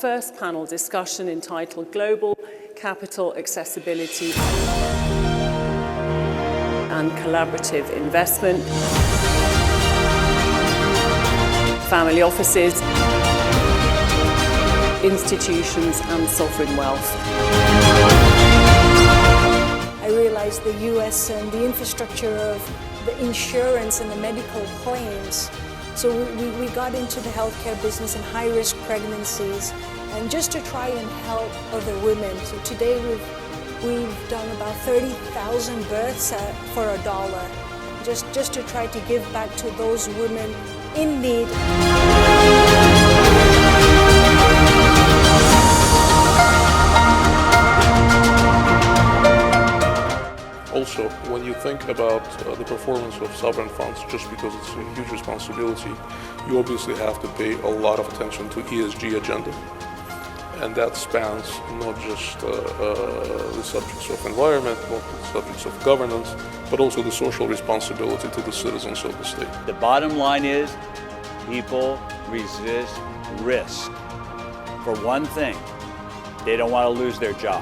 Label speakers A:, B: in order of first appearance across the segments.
A: first panel discussion entitled Global Capital Accessibility and Collaborative Investment, Family Offices, Institutions and Sovereign Wealth.
B: I realized the US and the infrastructure of the insurance and the medical claims. So we got into the healthcare business and high-risk pregnancies, and just to try and help other women. So today we've done about 30,000 births for $1, just to try to give back to those women in need.
C: Also, when you think about the performance of sovereign funds, just because it's a huge responsibility, you obviously have to pay a lot of attention to ESG agenda. And that spans not just the subjects of environment, not the subjects of governance, but also the social responsibility to the citizens of the state.
D: The bottom line is, people resist risk. For one thing, they don't want to lose their job.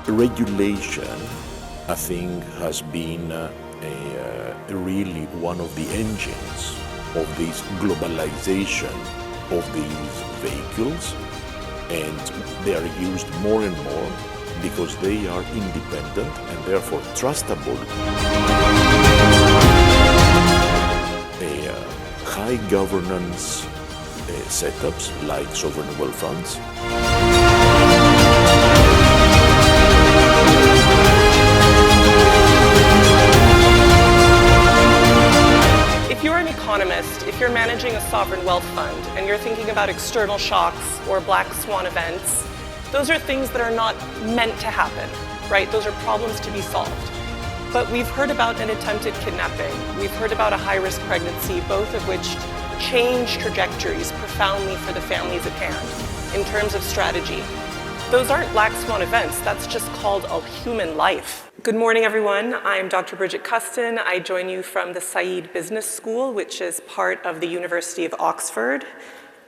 E: Regulation, I think, has been really one of the engines of this globalization of these vehicles, and they are used more and more because they are independent and therefore trustable. High governance setups like sovereign wealth funds.
F: If you're an economist, if you're managing a sovereign wealth fund and you're thinking about external shocks or black swan events, those are things that are not meant to happen, right? Those are problems to be solved. But we've heard about an attempted kidnapping. We've heard about a high-risk pregnancy, both of which change trajectories profoundly for the families at hand in terms of strategy. Those aren't black swan events, that's just called a human life. Good morning, everyone. I'm Dr. Bridget Custon. I join you from the Said Business School, which is part of the University of Oxford.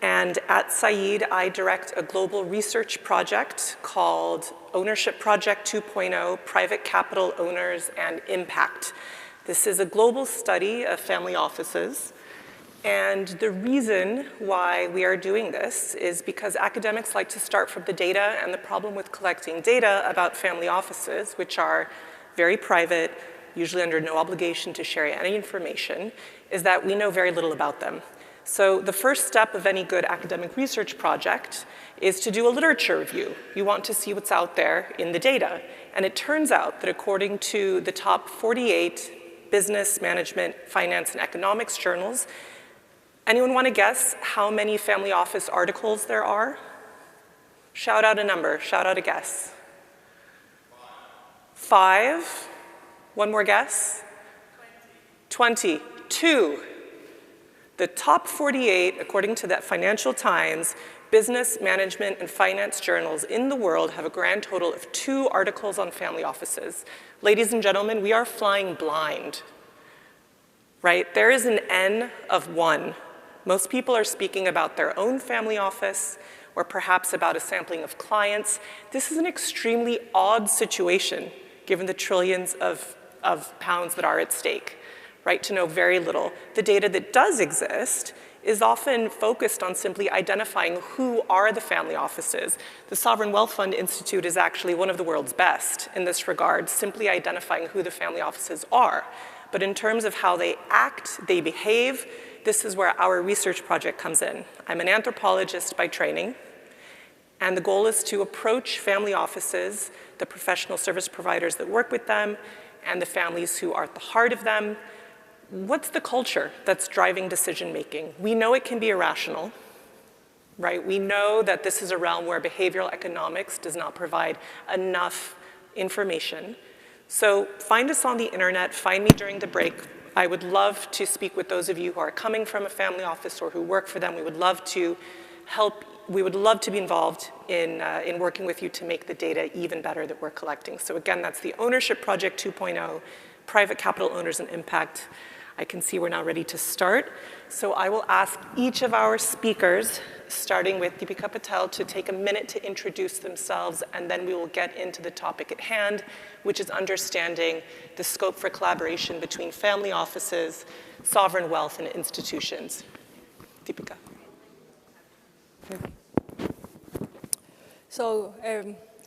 F: And at Said, I direct a global research project called Ownership Project 2.0, Private Capital Owners and Impact. This is a global study of family offices. And the reason why we are doing this is because academics like to start from the data, and the problem with collecting data about family offices, which are very private, usually under no obligation to share any information, is that we know very little about them. So the first step of any good academic research project is to do a literature review. You want to see what's out there in the data. And it turns out that according to the top 48 business, management, finance, and economics journals, anyone want to guess how many family office articles there are? Shout out a number, shout out a guess. 5. One more guess? 20. 2. The top 48, according to that Financial Times, business, management, and finance journals in the world have a grand total of 2 articles on family offices. Ladies and gentlemen, we are flying blind, right? There is an N of 1. Most people are speaking about their own family office or perhaps about a sampling of clients. This is an extremely odd situation given the trillions of pounds that are at stake, right, to know very little. The data that does exist is often focused on simply identifying who are the family offices. The Sovereign Wealth Fund Institute is actually one of the world's best in this regard, simply identifying who the family offices are. But in terms of how they act, they behave, this is where our research project comes in. I'm an anthropologist by training, and the goal is to approach family offices, the professional service providers that work with them, and the families who are at the heart of them. What's the culture that's driving decision making? We know it can be irrational, right? We know that this is a realm where behavioral economics does not provide enough information. So find us on the internet, find me during the break. I would love to speak with those of you who are coming from a family office or who work for them. We would love to help. We would love to be involved in working with you to make the data even better that we're collecting. So again, that's the Ownership Project 2.0, Private Capital Owners and Impact. I can see we're now ready to start. So I will ask each of our speakers, starting with Deepika Patel, to take a minute to introduce themselves, and then we will get into the topic at hand, which is understanding the scope for collaboration between family offices, sovereign wealth, and institutions. Deepika.
B: So,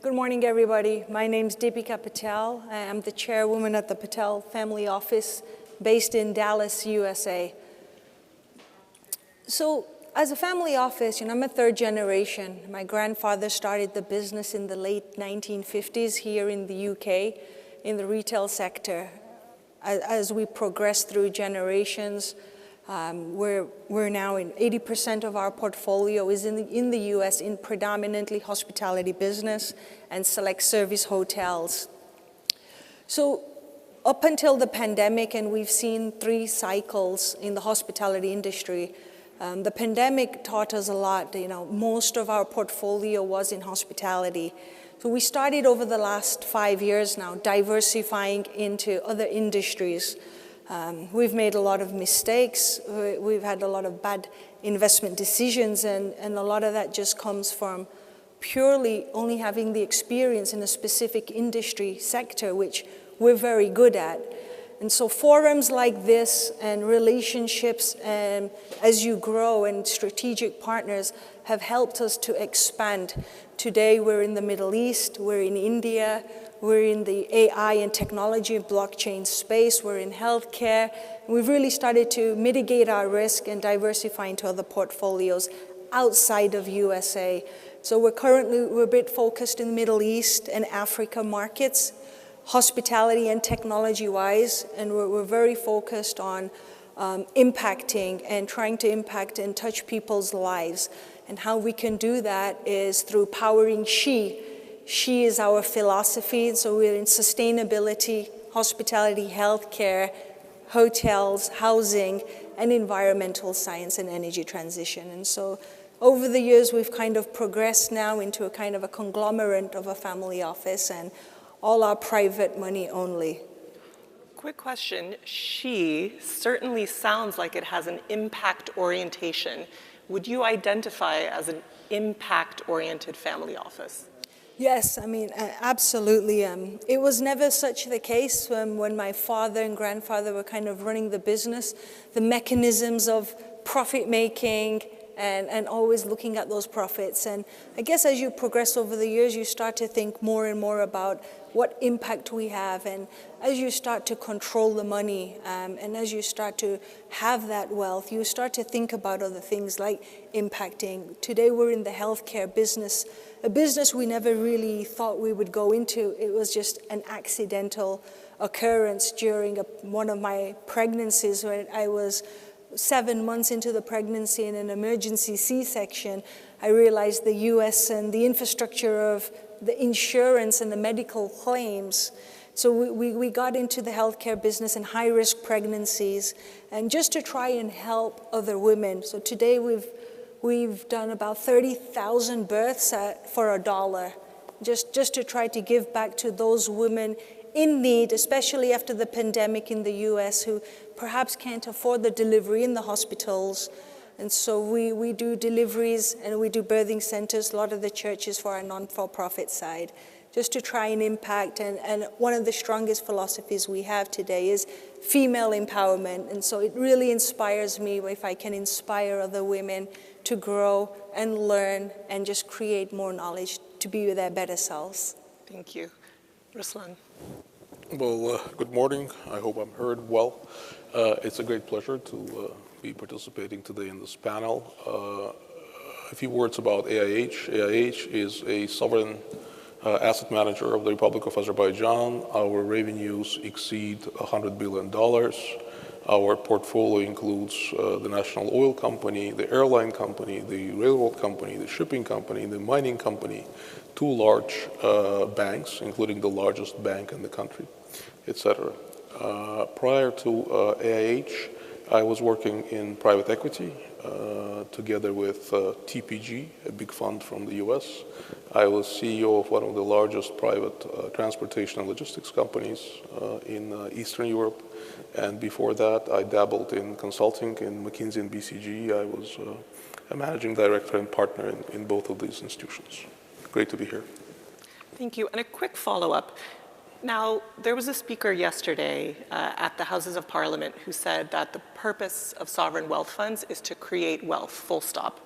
B: good morning, everybody. My name's Deepika Patel. I'm the chairwoman at the Patel Family Office based in Dallas, USA. So, as a family office, I'm a third generation. My grandfather started the business in the late 1950s here in the UK in the retail sector. As we progress through generations, we're now in 80% of our portfolio is in the US in predominantly hospitality business and select service hotels. So up until the pandemic, and we've seen 3 cycles in the hospitality industry, the pandemic taught us a lot. Most of our portfolio was in hospitality. So we started over the last 5 years now diversifying into other industries. We've made a lot of mistakes. We've had a lot of bad investment decisions, and a lot of that just comes from purely only having the experience in a specific industry sector, which we're very good at. And so forums like this and relationships as you grow and strategic partners have helped us to expand. Today we're in the Middle East, we're in India, we're in the AI and technology and blockchain space, we're in healthcare. We've really started to mitigate our risk and diversify into other portfolios outside of USA. So we're a bit focused in the Middle East and Africa markets, hospitality and technology-wise, and we're very focused on impacting and trying to impact and touch people's lives. And how we can do that is through powering She. She is our philosophy, so we're in sustainability, hospitality, healthcare, hotels, housing, and environmental science and energy transition. And so over the years, we've kind of progressed now into a kind of a conglomerate of a family office, and all our private money only.
F: Quick question. She certainly sounds like it has an impact orientation. Would you identify as an impact-oriented family office?
B: Yes, absolutely. It was never such the case when my father and grandfather were kind of running the business. The mechanisms of profit making and always looking at those profits. And I guess as you progress over the years, you start to think more and more about what impact we have. And as you start to control the money, and as you start to have that wealth, you start to think about other things like impacting. Today we're in the healthcare business, a business we never really thought we would go into. It was just an accidental occurrence during one of my pregnancies when I was 7 months into the pregnancy in an emergency C-section. I realized the US and the infrastructure of the insurance and the medical claims. So we got into the healthcare business and high-risk pregnancies, and just to try and help other women. So today we've done about 30,000 births for $1, just to try to give back to those women in need, especially after the pandemic in the US, who perhaps can't afford the delivery in the hospitals. And so we do deliveries and we do birthing centers, a lot of the churches for our non-for-profit side, just to try and impact. And one of the strongest philosophies we have today is female empowerment. And so it really inspires me if I can inspire other women to grow and learn and just create more knowledge to be their better selves.
F: Thank you. Ruslan.
C: Well, good morning. I hope I'm heard well. It's a great pleasure to be participating today in this panel. A few words about AIH. AIH is a sovereign asset manager of the Republic of Azerbaijan. Our revenues exceed $100 billion. Our portfolio includes the national oil company, the airline company, the railroad company, the shipping company, the mining company, 2 large banks, including the largest bank in the country, etc. Prior to AIH, I was working in private equity together with TPG, a big fund from the US. I was CEO of one of the largest private transportation and logistics companies in Eastern Europe. And before that, I dabbled in consulting in McKinsey and BCG. I was a managing director and partner in both of these institutions. Great to be here.
F: Thank you. And a quick follow-up. Now, there was a speaker yesterday at the Houses of Parliament who said that the purpose of sovereign wealth funds is to create wealth, full stop.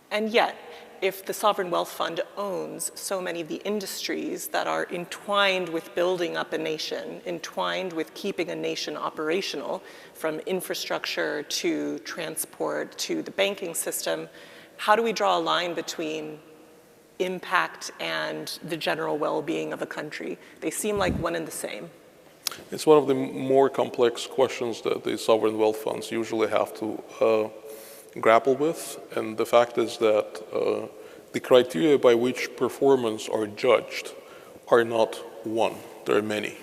F: And yet, if the sovereign wealth fund owns so many of the industries that are entwined with building up a nation, entwined with keeping a nation operational, from infrastructure to transport to the banking system, how do we draw a line between impact and the general well-being of a country? They seem like one and the same.
C: It's one of the more complex questions that the sovereign wealth funds usually have to grapple with. And the fact is that the criteria by which performance are judged are not one. There are many.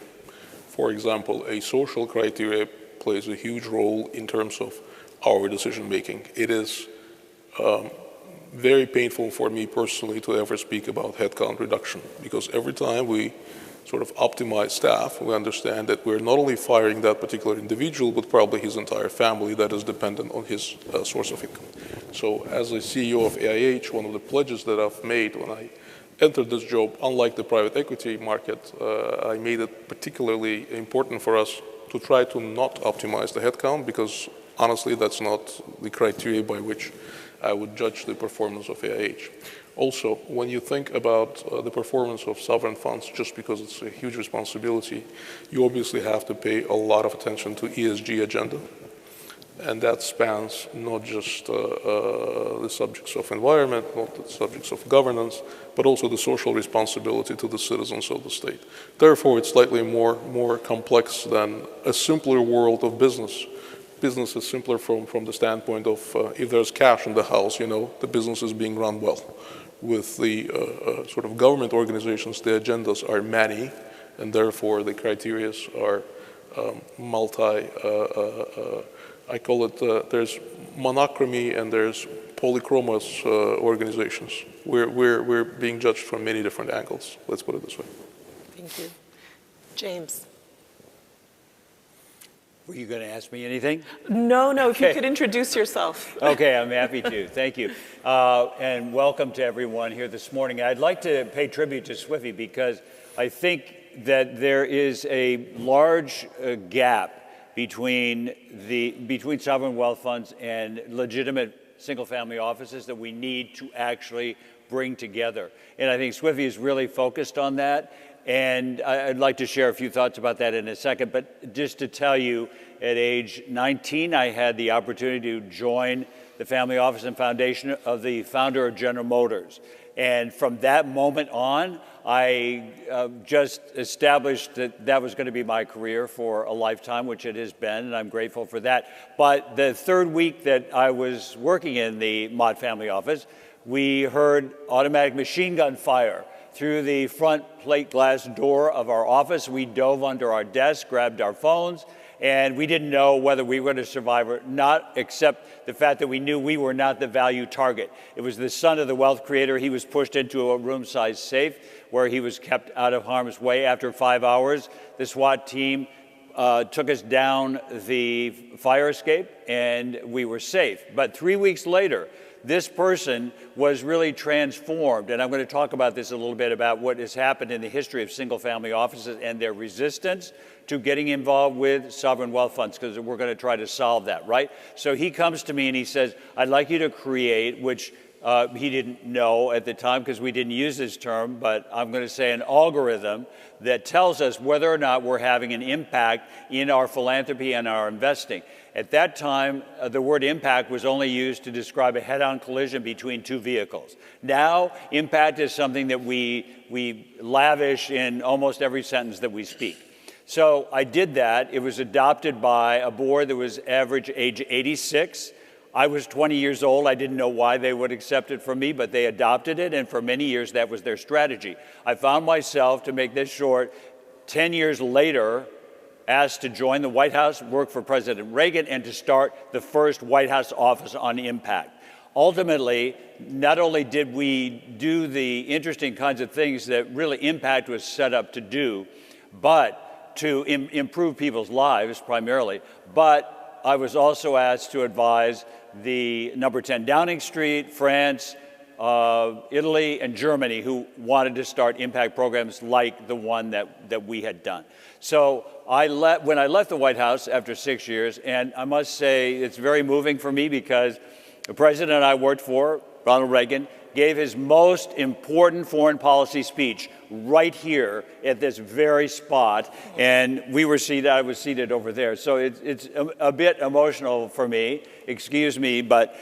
C: For example, a social criteria plays a huge role in terms of our decision making. It is very painful for me personally to ever speak about headcount reduction, because every time we sort of optimize staff, we understand that we're not only firing that particular individual, but probably his entire family that is dependent on his source of income. So as a CEO of AIH, one of the pledges that I've made when I entered this job, unlike the private equity market, I made it particularly important for us to try to not optimize the headcount, because honestly, that's not the criteria by which I would judge the performance of AIH. Also, when you think about the performance of sovereign funds, just because it's a huge responsibility, you obviously have to pay a lot of attention to ESG agenda. And that spans not just the subjects of environment, not the subjects of governance, but also the social responsibility to the citizens of the state. Therefore, it's slightly more complex than a simpler world of business. Business is simpler from the standpoint of if there's cash in the house, you know, the business is being run well. With the sort of government organizations, the agendas are many, and therefore the criteria are I call it, there's monochromy and there's polychromous organizations. We're being judged from many different angles, let's put it this way.
F: Thank you. James.
D: Were you going to ask me anything?
F: No, if
D: Okay.
F: you could introduce yourself.
D: Okay, I'm happy to. Thank you. And welcome to everyone here this morning. I'd like to pay tribute to SWIFI because I think that there is a large gap between sovereign wealth funds and legitimate single-family offices that we need to actually bring together. And I think SWIFI is really focused on that. And I'd like to share a few thoughts about that in a second. But just to tell you, at age 19, I had the opportunity to join the family office and foundation of the founder of General Motors. And from that moment on, I just established that was going to be my career for a lifetime, which it has been, and I'm grateful for that. But the third week that I was working in the Mott family office, we heard automatic machine gun fire through the front plate glass door of our office. We dove under our desk, grabbed our phones, and we didn't know whether we were going to survive or not, except the fact that we knew we were not the value target. It was the son of the wealth creator. He was pushed into a room-sized safe where he was kept out of harm's way. After 5 hours, the SWAT team took us down the fire escape, and we were safe. But 3 weeks later, this person was really transformed, and I'm going to talk about this a little bit about what has happened in the history of single-family offices and their resistance to getting involved with sovereign wealth funds, because we're going to try to solve that, right? So he comes to me and he says, I'd like you to create, which he didn't know at the time because we didn't use this term, but I'm going to say an algorithm that tells us whether or not we're having an impact in our philanthropy and our investing. At that time, the word impact was only used to describe a head-on collision between two vehicles. Now, impact is something that we lavish in almost every sentence that we speak. So I did that. It was adopted by a board that was average age 86. I was 20 years old. I didn't know why they would accept it from me, but they adopted it, and for many years that was their strategy. I found myself, to make this short, 10 years later, asked to join the White House, work for President Reagan, and to start the first White House office on impact. Ultimately, not only did we do the interesting kinds of things that really Impact was set up to do, but to improve people's lives primarily, but I was also asked to advise the number 10 Downing Street, France, Italy, and Germany, who wanted to start impact programs like the one that we had done. So when I left the White House after 6 years, and I must say it's very moving for me because the president I worked for, Ronald Reagan, gave his most important foreign policy speech right here at this very spot, and I was seated over there. So it's a bit emotional for me, excuse me, but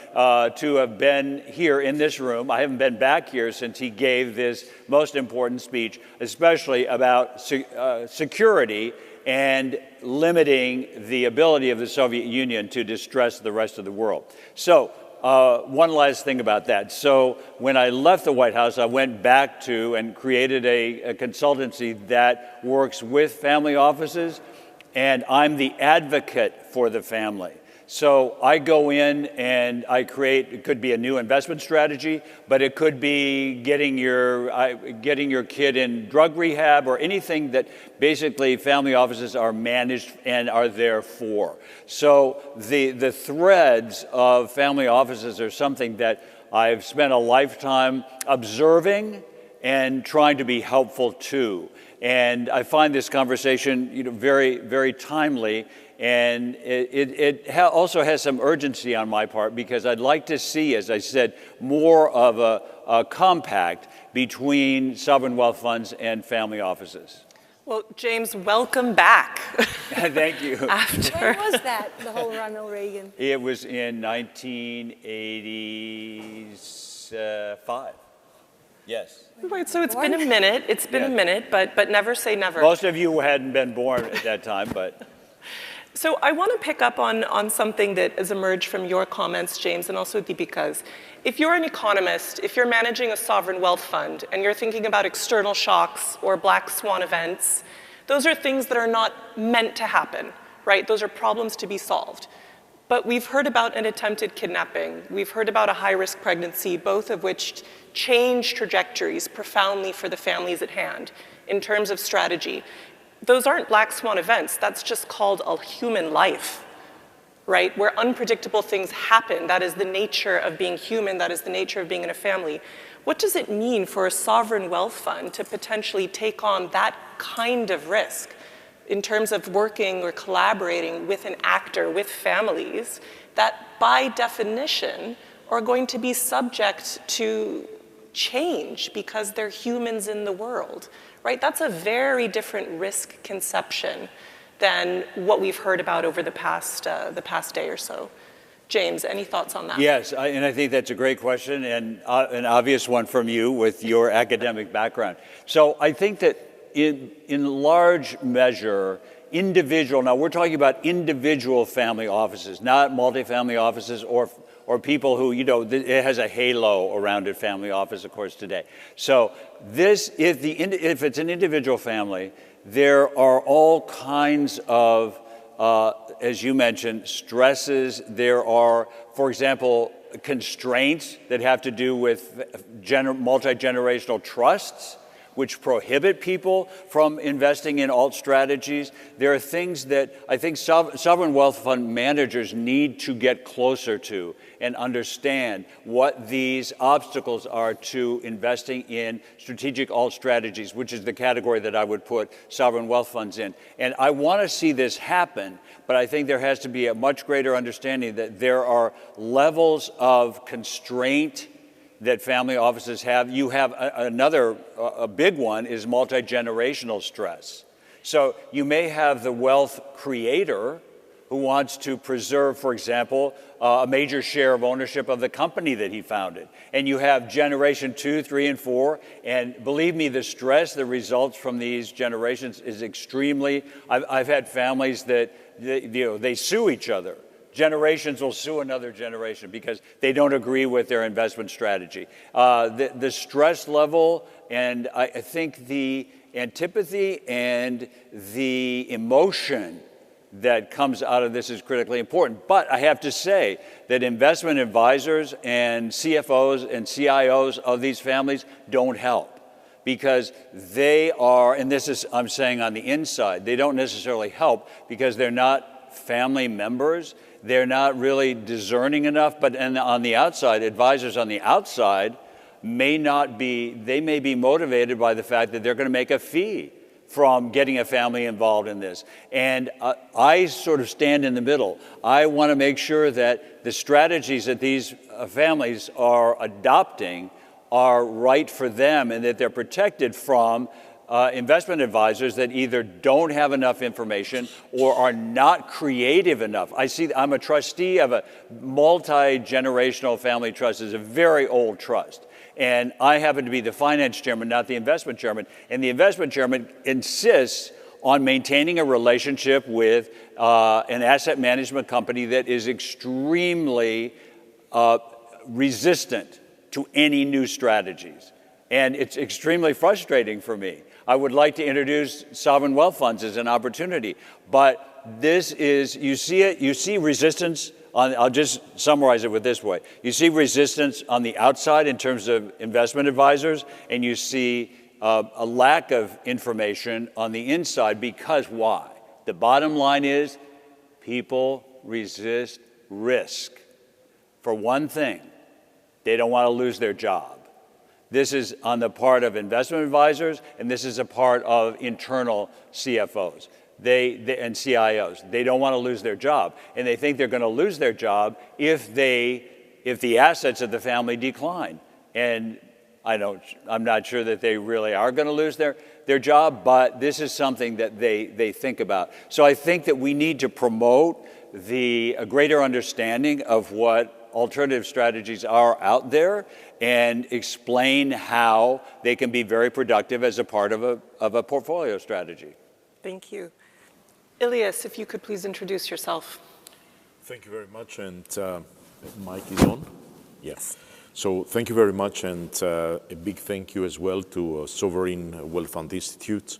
D: to have been here in this room. I haven't been back here since he gave this most important speech, especially about security and limiting the ability of the Soviet Union to distress the rest of the world. So one last thing about that. So when I left the White House, I went back to and created a consultancy that works with family offices, and I'm the advocate for the family. So I go in and I create, it could be a new investment strategy, but it could be getting your kid in drug rehab or anything that basically family offices are managed and are there for. So the threads of family offices are something that I've spent a lifetime observing and trying to be helpful to. And I find this conversation, very, very timely. And it also has some urgency on my part because I'd like to see, as I said, more of a compact between sovereign wealth funds and family offices.
F: Well, James, welcome back.
D: Thank you.
B: When was that, the whole Ronald Reagan?
D: It was in 1985. Yes.
F: Right, so it's been a minute. It's been a minute, but never say never.
D: Most of you hadn't been born at that time, but.
F: So I want to pick up on something that has emerged from your comments, James, and also Deepika's. If you're an economist, if you're managing a sovereign wealth fund, and you're thinking about external shocks or black swan events, those are things that are not meant to happen, right? Those are problems to be solved. But we've heard about an attempted kidnapping. We've heard about a high-risk pregnancy, both of which change trajectories profoundly for the families at hand in terms of strategy. Those aren't black swan events. That's just called a human life, right? Where unpredictable things happen. That is the nature of being human. That is the nature of being in a family. What does it mean for a sovereign wealth fund to potentially take on that kind of risk in terms of working or collaborating with an actor, with families that by definition are going to be subject to change because they're humans in the world? Right? That's a very different risk conception than what we've heard about over the past day or so. James, any thoughts on that?
D: Yes, and I think that's a great question and an obvious one from you with your academic background. So I think that in large measure, now we're talking about individual family offices, not multifamily offices or people who, it has a halo around it, family office, of course, today. So if it's an individual family, there are all kinds of, as you mentioned, stresses. There are, for example, constraints that have to do with multi-generational trusts, which prohibit people from investing in alt strategies. There are things that I think sovereign wealth fund managers need to get closer to and understand what these obstacles are to investing in strategic alt strategies, which is the category that I would put sovereign wealth funds in. And I want to see this happen, but I think there has to be a much greater understanding that there are levels of constraint that family offices have. You have a big one is multi-generational stress. So you may have the wealth creator who wants to preserve, for example, a major share of ownership of the company that he founded. And you have generation 2, 3, and 4. And believe me, the stress that results from these generations is extremely, I've had families that they sue each other. Generations will sue another generation because they don't agree with their investment strategy. The stress level and I think the antipathy and the emotion that comes out of this is critically important. But I have to say that investment advisors and CFOs and CIOs of these families don't help, because they are, and this is, I'm saying on the inside, they don't necessarily help because they're not family members, they're not really discerning enough, but on the outside, advisors on the outside may be motivated by the fact that they're going to make a fee from getting a family involved in this. And I sort of stand in the middle. I want to make sure that the strategies that these families are adopting are right for them and that they're protected from investment advisors that either don't have enough information or are not creative enough. I'm a trustee of a multi-generational family trust. It's a very old trust. And I happen to be the finance chairman, not the investment chairman. And the investment chairman insists on maintaining a relationship with an asset management company that is extremely resistant to any new strategies. And it's extremely frustrating for me. I would like to introduce sovereign wealth funds as an opportunity. But this is, you see resistance. I'll just summarize it with this way. You see resistance on the outside in terms of investment advisors, and you see a lack of information on the inside. Because why? The bottom line is people resist risk. For one thing, they don't want to lose their job. This is on the part of investment advisors, and this is a part of internal CFOs. And CIOs, they don't want to lose their job, and they think they're going to lose their job if the assets of the family decline. And I'm not sure that they really are going to lose their job, but this is something that they think about. So I think that we need to promote a greater understanding of what alternative strategies are out there and explain how they can be very productive as a part of a portfolio strategy.
F: Thank you. Ilias, if you could please introduce yourself.
E: Thank you very much, and mic is on? Yes. So thank you very much, and a big thank you as well to Sovereign Wealth Fund Institute,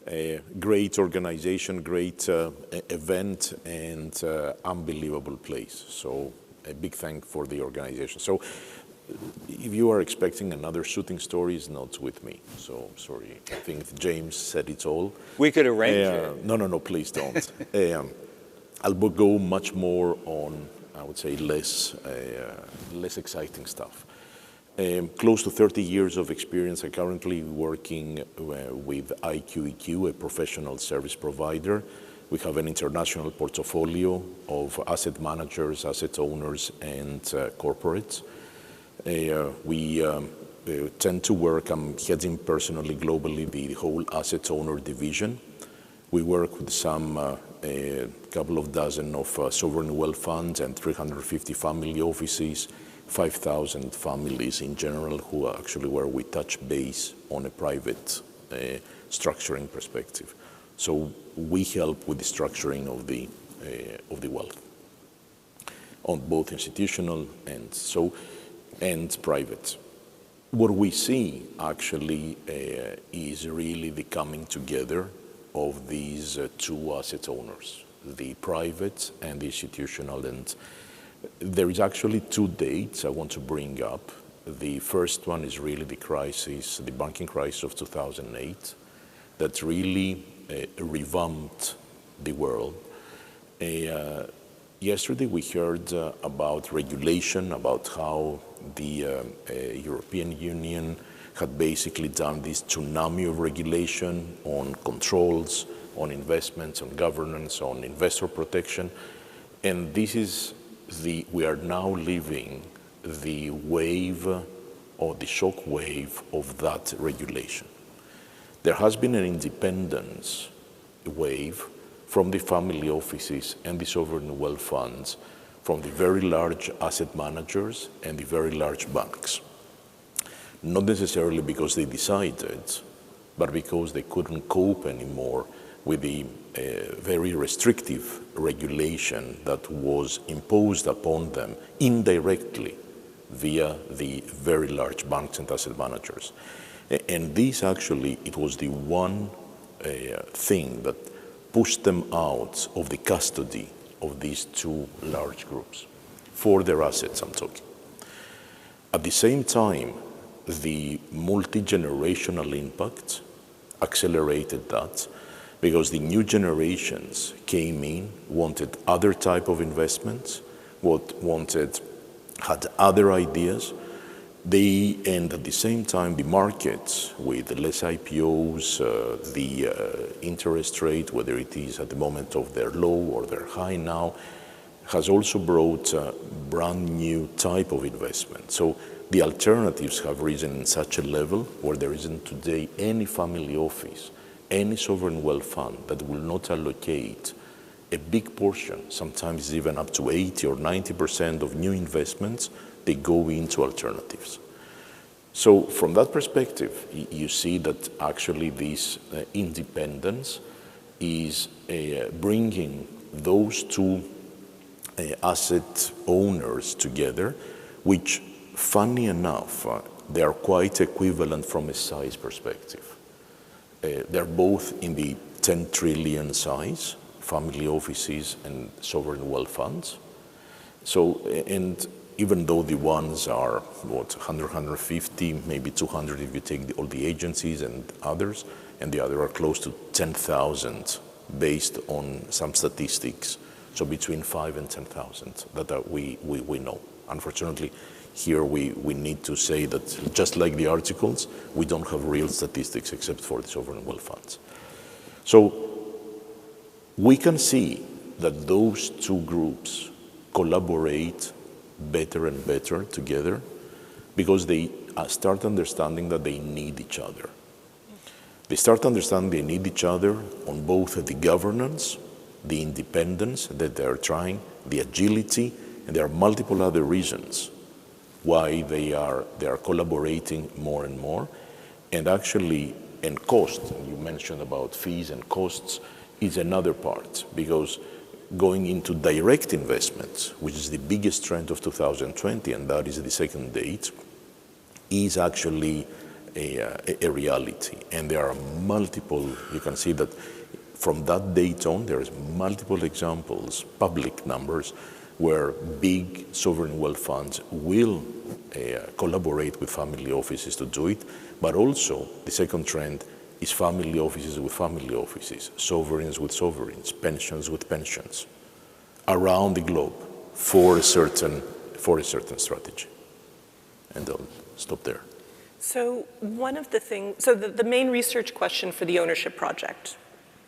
E: a great organization, great event, and unbelievable place. So a big thank for the organization. So if you are expecting another shooting story, it's not with me. So sorry, I think James said it all.
D: We could arrange it.
E: No, please don't. I'll go much more on, I would say, less exciting stuff. Close to 30 years of experience. I'm currently working with IQEQ, a professional service provider. We have an international portfolio of asset managers, asset owners, and corporates. We tend to work, I'm heading personally globally the whole asset owner division. We work with a couple of dozen of sovereign wealth funds and 350 family offices, 5,000 families in general who are actually where we touch base on a private structuring perspective. So we help with the structuring of the wealth on both institutional and private. What we see actually is really the coming together of these two asset owners, the private and the institutional. And there is actually two dates I want to bring up. The first one is really the banking crisis of 2008, that really revamped the world. Yesterday we heard about regulation, about how the European Union had basically done this tsunami of regulation on controls, on investments, on governance, on investor protection. And this is we are now living the wave or the shock wave of that regulation. There has been an independence wave from the family offices and the sovereign wealth funds, from the very large asset managers and the very large banks. Not necessarily because they decided, but because they couldn't cope anymore with the very restrictive regulation that was imposed upon them indirectly via the very large banks and asset managers. And this actually, it was the one thing that pushed them out of the custody of these two large groups, for their assets I'm talking. At the same time, the multi-generational impact accelerated that, because the new generations came in, wanted other type of investments, had other ideas. And at the same time, the markets with less IPOs, the interest rate, whether it is at the moment of their low or their high now, has also brought a brand new type of investment. So the alternatives have risen in such a level where there isn't today any family office, any sovereign wealth fund that will not allocate a big portion, sometimes even up to 80 or 90% of new investments, they go into alternatives. So from that perspective, you see that actually this independence is bringing those two asset owners together, which, funny enough, they are quite equivalent from a size perspective. They're both in the 10 trillion size, family offices and sovereign wealth funds. So, and even though the ones are, 100, 150, maybe 200 if you take all the agencies and others, and the other are close to 10,000 based on some statistics. So between 5 and 10,000 that we know. Unfortunately, here we need to say that just like the articles, we don't have real statistics except for the sovereign wealth funds. So we can see that those two groups collaborate better and better together because they start understanding that they need each other. They start understanding they need each other on both the governance, the independence that they're trying, the agility, and there are multiple other reasons why they are collaborating more and more. And actually, and cost, and you mentioned about fees and costs, is another part, because going into direct investments, which is the biggest trend of 2020, and that is the second date, is actually a reality. And there are multiple, you can see that from that date on, there's multiple examples, public numbers, where big sovereign wealth funds will collaborate with family offices to do it, but also the second trend is family offices with family offices, sovereigns with sovereigns, pensions with pensions, around the globe for a certain strategy. And I'll stop there.
F: So one of the things, the main research question for the ownership project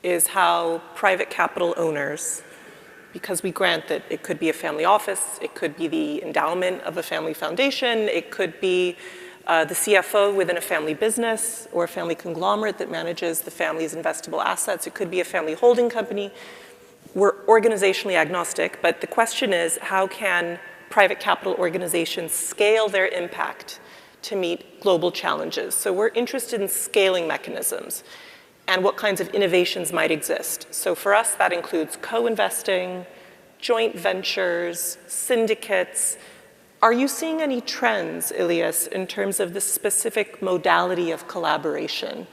F: is how private capital owners, because we grant that it could be a family office, it could be the endowment of a family foundation, it could be the CFO within a family business or a family conglomerate that manages the family's investable assets. It could be a family holding company. We're organizationally agnostic, but the question is, how can private capital organizations scale their impact to meet global challenges? So we're interested in scaling mechanisms and what kinds of innovations might exist. So for us, that includes co-investing, joint ventures, syndicates. Are you seeing any trends, Ilias, in terms of the specific modality of collaboration?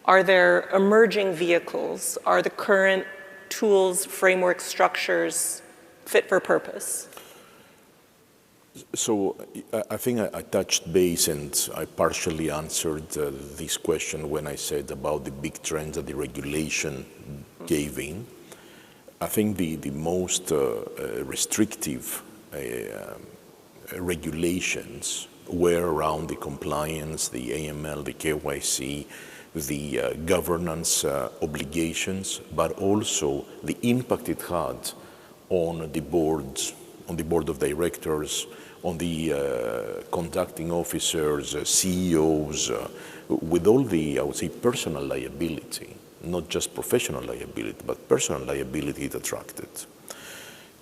F: Are there emerging vehicles? Are the current tools, framework structures fit for purpose?
E: So I think I touched base and I partially answered this question when I said about the big trends that the regulation gave in. I think the most restrictive regulations were around the compliance, the AML, the KYC, the governance obligations, but also the impact it had on the boards, on the board of directors, on the conducting officers, CEOs, with all the, I would say, personal liability, not just professional liability, but personal liability it attracted.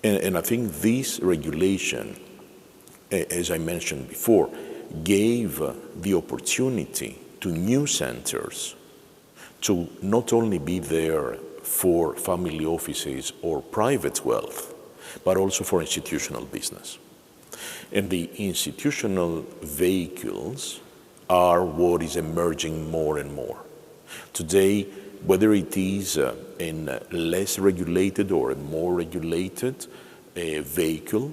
E: And I think this regulation, as I mentioned before, gave the opportunity to new centers to not only be there for family offices or private wealth, but also for institutional business. And the institutional vehicles are what is emerging more and more. Today, whether it is in a less regulated or a more regulated vehicle,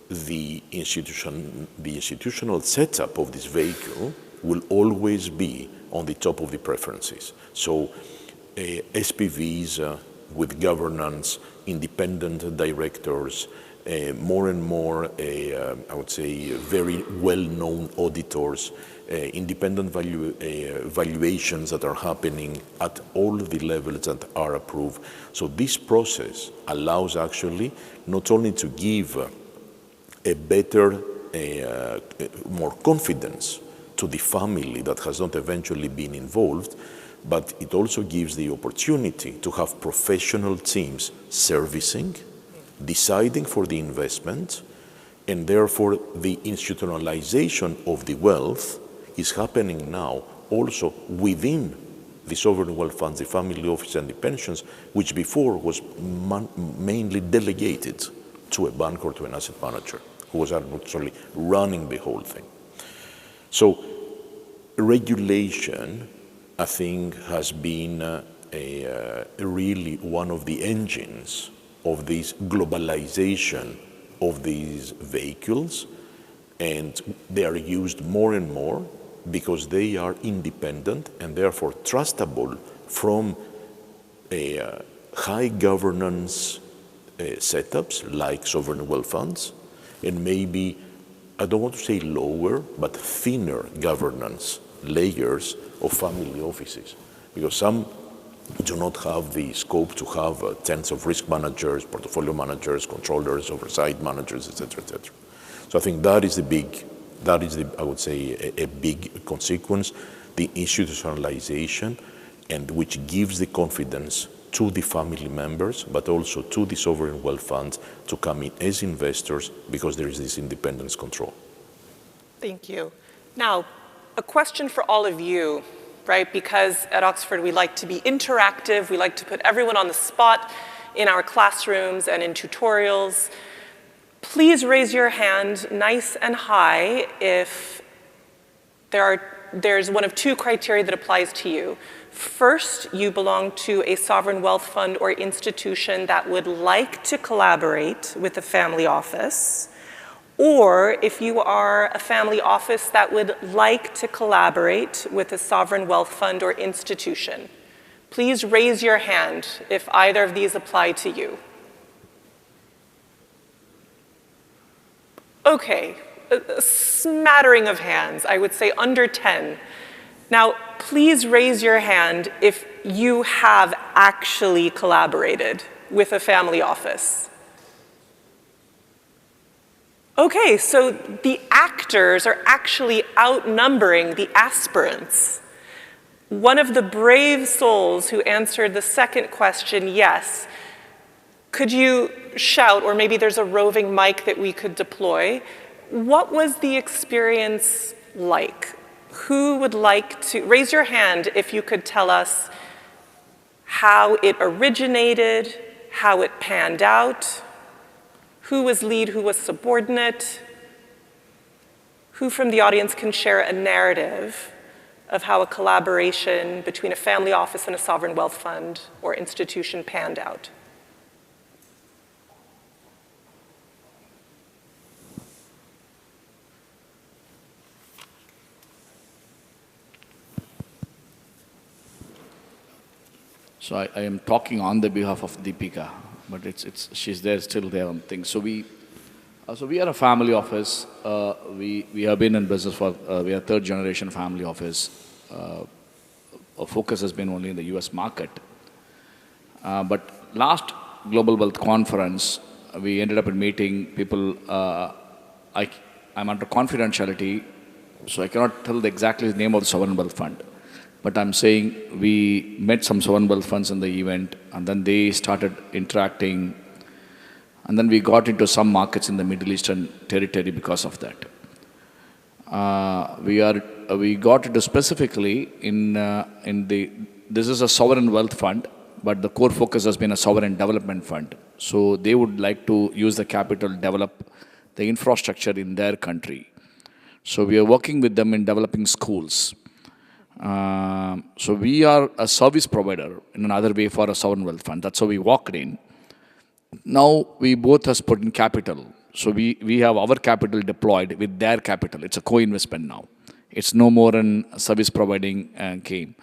E: the institutional setup of this vehicle will always be on the top of the preferences. So SPVs with governance, independent directors, more and more, I would say, very well-known auditors, independent valuations that are happening at all the levels that are approved. So this process allows actually not only to give a better, more confidence to the family that has not eventually been involved, but it also gives the opportunity to have professional teams servicing, deciding for the investment, and therefore the institutionalization of the wealth is happening now also within the sovereign wealth funds, the family office and the pensions, which before was mainly delegated to a bank or to an asset manager who was actually running the whole thing. So regulation, I think, has been really one of the engines of this globalization of these vehicles, and they are used more and more because they are independent and therefore trustable from high governance setups like sovereign wealth funds, and maybe, I don't want to say lower, but thinner governance layers of family offices, because some do not have the scope to have tens of risk managers, portfolio managers, controllers, oversight managers, etc., etc. So I think that is I would say, a big consequence, the institutionalization, and which gives the confidence to the family members, but also to the sovereign wealth funds to come in as investors because there is this independence control.
F: Thank you. Now, a question for all of you, right? Because at Oxford, we like to be interactive. We like to put everyone on the spot in our classrooms and in tutorials. Please raise your hand nice and high if there's one of two criteria that applies to you. First, you belong to a sovereign wealth fund or institution that would like to collaborate with a family office, or if you are a family office that would like to collaborate with a sovereign wealth fund or institution. Please raise your hand if either of these apply to you. Okay, a smattering of hands, I would say under 10. Now, please raise your hand if you have actually collaborated with a family office. Okay, so the actors are actually outnumbering the aspirants. One of the brave souls who answered the second question, yes. Could you shout, or maybe there's a roving mic that we could deploy, what was the experience like? Who would like to, raise your hand if you could tell us how it originated, how it panned out, who was lead, who was subordinate, who from the audience can share a narrative of how a collaboration between a family office and a sovereign wealth fund or institution panned out.
G: So I am talking on the behalf of Deepika, but she's there, still there on things. So we are a family office. We have been in business for, we are a third generation family office. Our focus has been only in the US market. But last Global Wealth Conference, we ended up in meeting people, I'm under confidentiality, so I cannot tell the exactly the name of the sovereign wealth fund. But I'm saying we met some sovereign wealth funds in the event, and then they started interacting, and then we got into some markets in the Middle Eastern territory because of that. We got into specifically this is a sovereign wealth fund, but the core focus has been a sovereign development fund. So they would like to use the capital, develop the infrastructure in their country. So we are working with them in developing schools. So we are a service provider in another way for a sovereign wealth fund. That's how we walked in. Now we both has put in capital. So we have our capital deployed with their capital. It's a co-investment now. It's no more an service providing game.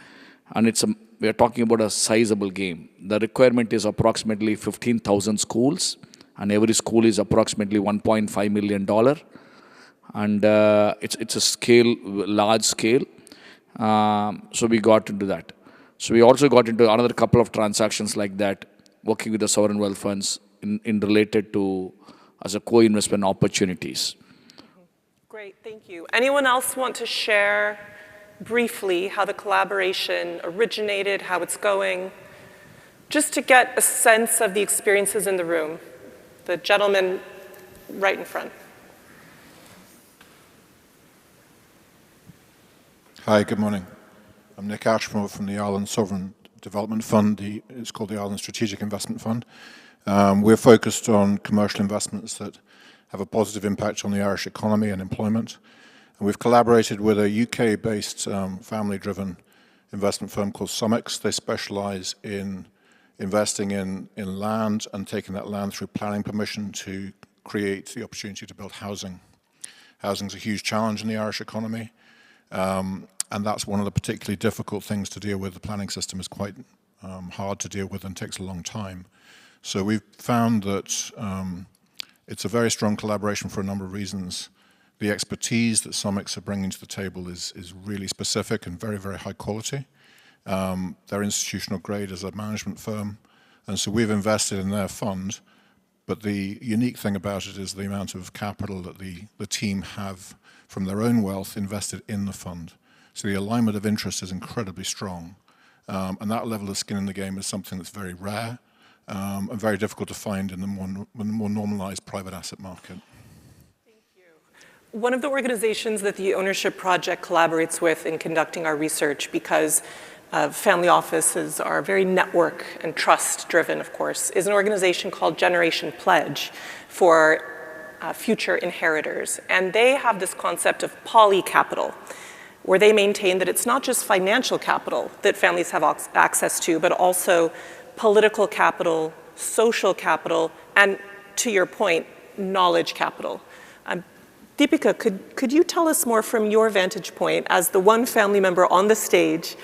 G: And we are talking about a sizable game. The requirement is approximately 15,000 schools, and every school is approximately $1.5 million. And it's a large scale. So we got into that. So we also got into another couple of transactions like that, working with the sovereign wealth funds in related to as a co-investment opportunities.
F: Great, thank you. Anyone else want to share briefly how the collaboration originated, how it's going? Just to get a sense of the experiences in the room. The gentleman right in front.
H: Hi, good morning. I'm Nick Ashmore from the Ireland Sovereign Development Fund. It's called the Ireland Strategic Investment Fund. We're focused on commercial investments that have a positive impact on the Irish economy and employment. And we've collaborated with a UK-based family-driven investment firm called Sumix. They specialize in investing in land and taking that land through planning permission to create the opportunity to build housing. Housing is a huge challenge in the Irish economy. And that's one of the particularly difficult things to deal with. The planning system is quite hard to deal with and takes a long time. So we've found that it's a very strong collaboration for a number of reasons. The expertise that Sumix are bringing to the table is really specific and very, very high quality. They're institutional grade as a management firm, and so we've invested in their fund. But the unique thing about it is the amount of capital that the team have from their own wealth invested in the fund. So the alignment of interest is incredibly strong. And that level of skin in the game is something that's very rare and very difficult to find in the more normalized private asset market.
F: Thank you. One of the organizations that the Ownership Project collaborates with in conducting our research, because family offices are very network and trust driven, of course, is an organization called Generation Pledge for future inheritors. And they have this concept of polycapital, where they maintain that it's not just financial capital that families have access to, but also political capital, social capital, and to your point, knowledge capital. Deepika, could you tell us more from your vantage point as the one family member on the stage?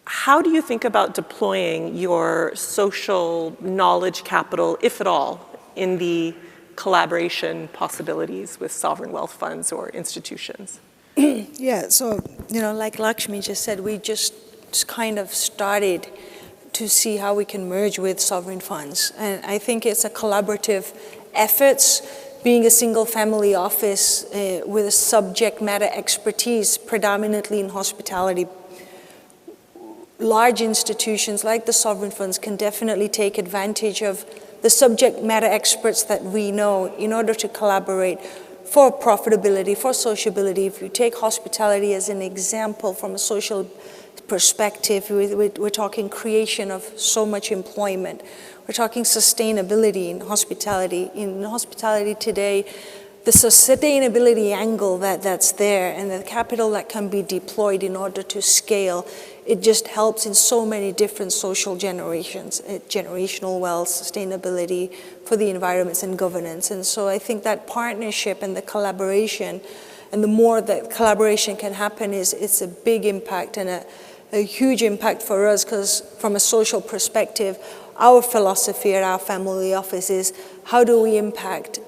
F: How do you think about deploying your social knowledge capital, if at all, in the collaboration possibilities with sovereign wealth funds or institutions?
B: Yeah, so, like Lakshmi just said, we just kind of started to see how we can merge with sovereign funds. And I think it's a collaborative effort, being a single family office with a subject matter expertise predominantly in hospitality. Large institutions like the sovereign funds can definitely take advantage of the subject matter experts that we know in order to collaborate for profitability, for sociability. If you take hospitality as an example from a social perspective, we're talking creation of so much employment. We're talking sustainability in hospitality. In hospitality today, the sustainability angle that's there and the capital that can be deployed in order to scale, it just helps in so many different social generations, generational wealth, sustainability for the environments and governance. And so I think that partnership and the collaboration, and the more that collaboration can happen, it's a big impact and a huge impact for us, because from a social perspective, our philosophy at our family office is how do we impact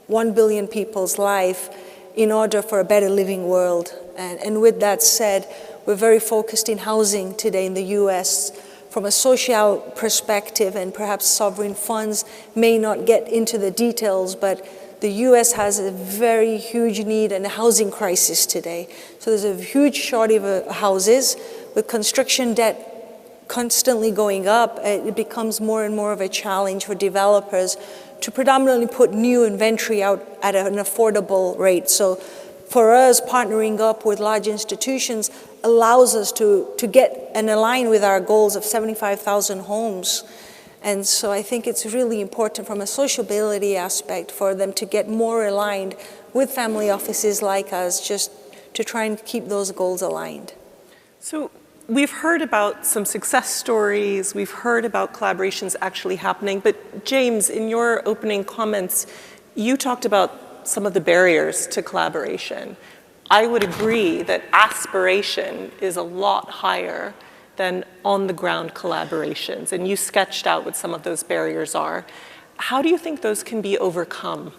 B: 1 billion people's life in order for a better living world. And with that said, we're very focused in housing today in the US from a social perspective, and perhaps sovereign funds may not get into the details, but the US has a very huge need and a housing crisis today. So there's a huge shortage of houses. With construction debt constantly going up, it becomes more and more of a challenge for developers to predominantly put new inventory out at an affordable rate. So for us, partnering up with large institutions allows us to get and align with our goals of 75,000 homes And so I think it's really important from a sociability aspect for them to get more aligned with family offices like us, just to try and keep those goals aligned.
F: So we've heard about some success stories, we've heard about collaborations actually happening, but James, in your opening comments, you talked about some of the barriers to collaboration. I would agree that aspiration is a lot higher than on-the-ground collaborations, and you sketched out what some of those barriers are. How do you think those can be overcome?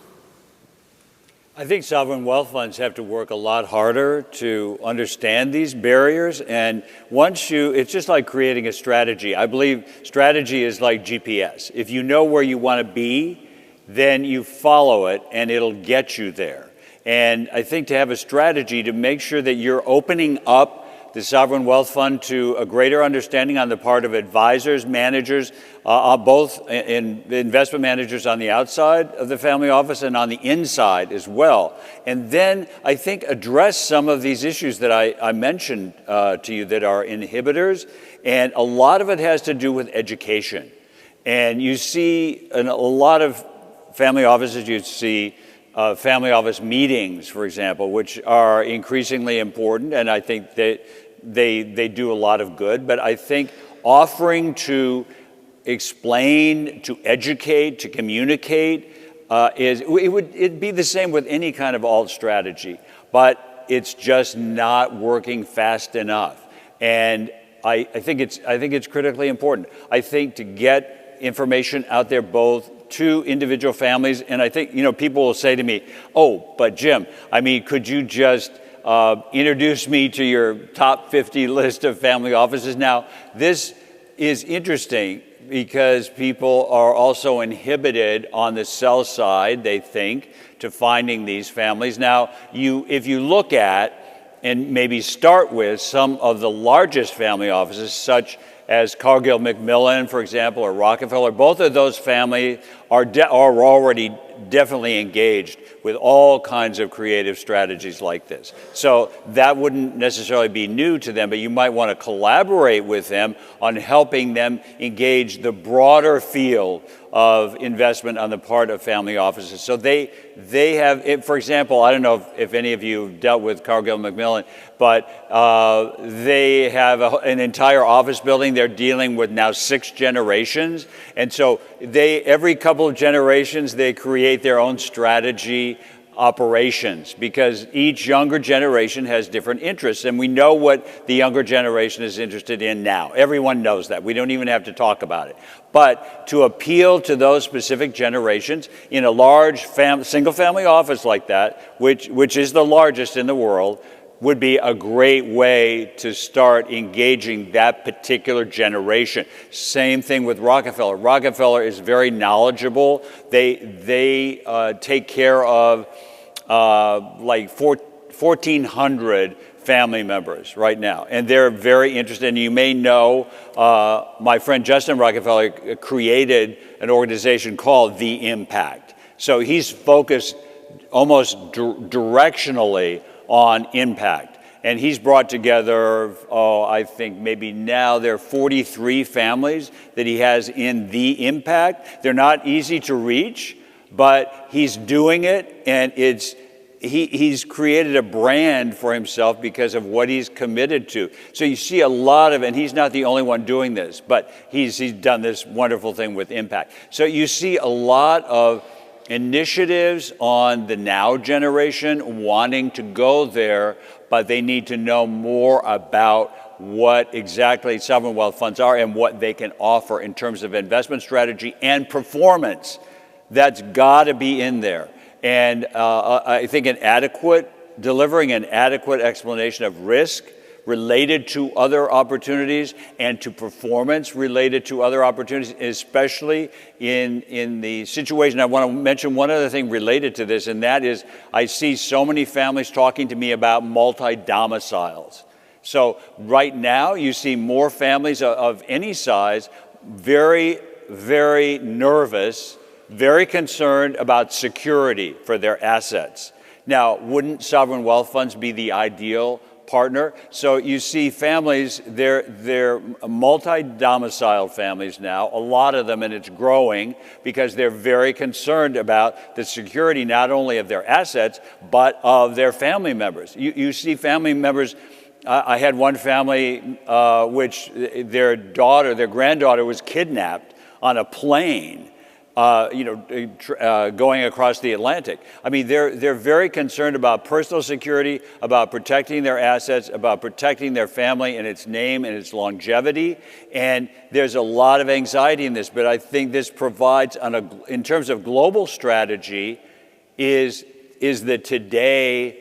D: I think sovereign wealth funds have to work a lot harder to understand these barriers. And it's just like creating a strategy. I believe strategy is like GPS. If you know where you want to be, then you follow it and it'll get you there. And I think to have a strategy to make sure that you're opening up the sovereign wealth fund to a greater understanding on the part of advisors, managers, both in investment managers on the outside of the family office and on the inside as well. And then I think address some of these issues that I mentioned to you that are inhibitors. And a lot of it has to do with education. And you see in a lot of family offices, you see family office meetings, for example, which are increasingly important, and I think that they do a lot of good. But I think offering to explain, to educate, to communicate it'd be the same with any kind of alt strategy, but it's just not working fast enough. And I think it's critically important. I think to get information out there both to individual families, and I think, people will say to me, oh, but Jim, could you just introduce me to your top 50 list of family offices? Now, this is interesting because people are also inhibited on the sell side, they think, to finding these families. Now, if you look at and maybe start with some of the largest family offices, such as Cargill Macmillan, for example, or Rockefeller, both of those families are already definitely engaged with all kinds of creative strategies like this. So that wouldn't necessarily be new to them, but you might want to collaborate with them on helping them engage the broader field of investment on the part of family offices. So they have, for example, I don't know if any of you have dealt with Cargill Macmillan, but they have an entire office building. They're dealing with now 6 generations. And so every couple of generations, they create their own strategy operations, because each younger generation has different interests, and we know what the younger generation is interested in now. Everyone knows that. We don't even have to talk about it. But to appeal to those specific generations in a large single-family office like that, which is the largest in the world, would be a great way to start engaging that particular generation. Same thing with Rockefeller. Rockefeller is very knowledgeable. They take care of like 1,400 family members right now, and they're very interested. And you may know my friend Justin Rockefeller created an organization called The Impact. So he's focused almost directionally on impact. And he's brought together, I think maybe now there are 43 families that he has in The Impact. They're not easy to reach, but he's doing it, and he's created a brand for himself because of what he's committed to. So you see a lot of, and he's not the only one doing this, but he's done this wonderful thing with impact. So you see a lot of initiatives on the now generation wanting to go there, but they need to know more about what exactly sovereign wealth funds are and what they can offer in terms of investment strategy and performance. That's got to be in there. And I think delivering an adequate explanation of risk related to other opportunities and to performance related to other opportunities, especially in the situation. I want to mention one other thing related to this, and that is I see so many families talking to me about multi-domiciles. So right now you see more families of any size very, very nervous, very concerned about security for their assets. Now, wouldn't sovereign wealth funds be the ideal partner. So you see families, they're multi-domiciled families now, a lot of them, and it's growing because they're very concerned about the security not only of their assets, but of their family members. You see family members. I had one family which their granddaughter was kidnapped on a plane, going across the Atlantic. I mean, they're very concerned about personal security, about protecting their assets, about protecting their family and its name and its longevity. And there's a lot of anxiety in this, but I think this provides, in terms of global strategy, is the today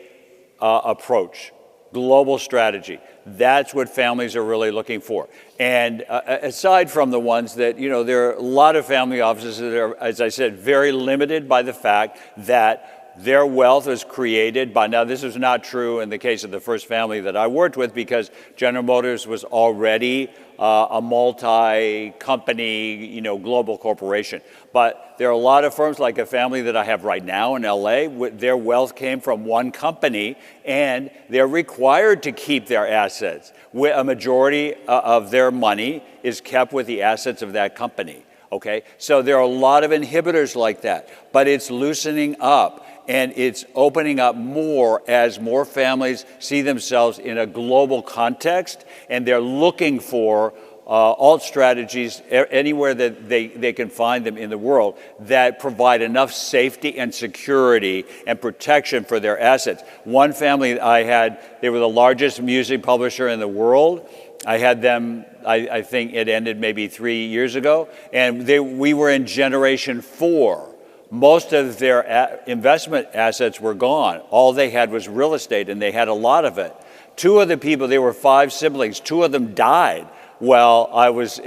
D: approach. Global strategy. That's what families are really looking for. And aside from the ones that, there are a lot of family offices that are, as I said, very limited by the fact that their wealth is created by, now this is not true in the case of the first family that I worked with because General Motors was already a multi-company, global corporation. But there are a lot of firms like a family that I have right now in LA, their wealth came from one company and they're required to keep their assets. A majority of their money is kept with the assets of that company. Okay, so there are a lot of inhibitors like that, but it's loosening up and it's opening up more as more families see themselves in a global context and they're looking for alt strategies anywhere that they can find them in the world that provide enough safety and security and protection for their assets. One family I had, they were the largest music publisher in the world. I had them, I think it ended maybe 3 years ago, and we were in generation 4. Most of their investment assets were gone. All they had was real estate, and they had a lot of it. 2 of the people, they were 5 siblings, 2 of them died while I was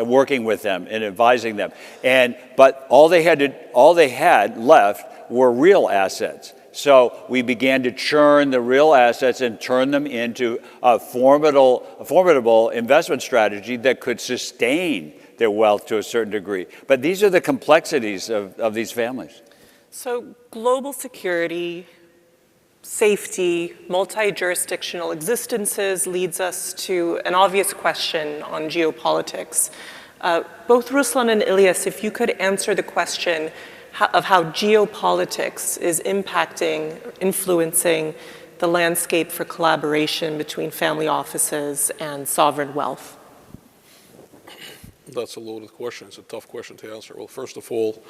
D: working with them and advising them. But all they had left were real assets. So we began to churn the real assets and turn them into a formidable investment strategy that could sustain their wealth to a certain degree. But these are the complexities of these families.
F: So global security, safety, multi-jurisdictional existences leads us to an obvious question on geopolitics. Both Ruslan and Ilyas, if you could answer the question of how geopolitics is impacting, influencing the landscape for collaboration between family offices and sovereign wealth.
C: That's a loaded question. It's a tough question to answer. Well, first of all,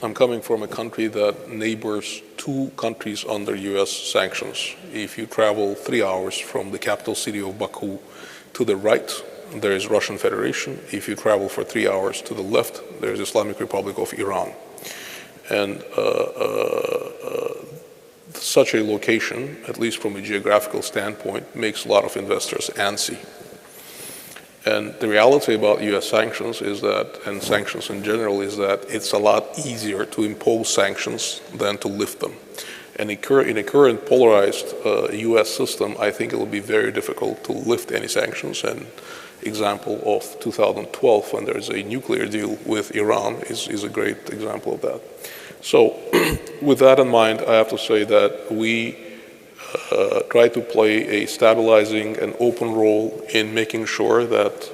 C: I'm coming from a country that neighbors 2 countries under US sanctions. If you travel 3 hours from the capital city of Baku to the right, there is Russian Federation. If you travel for 3 hours to the left, there is Islamic Republic of Iran. And such a location, at least from a geographical standpoint, makes a lot of investors antsy. And the reality about US sanctions is that, and sanctions in general, is that it's a lot easier to impose sanctions than to lift them. And in a current polarized US system, I think it will be very difficult to lift any sanctions. And example of 2012, when there's a nuclear deal with Iran, is a great example of that. So with that in mind, I have to say that we try to play a stabilizing and open role in making sure that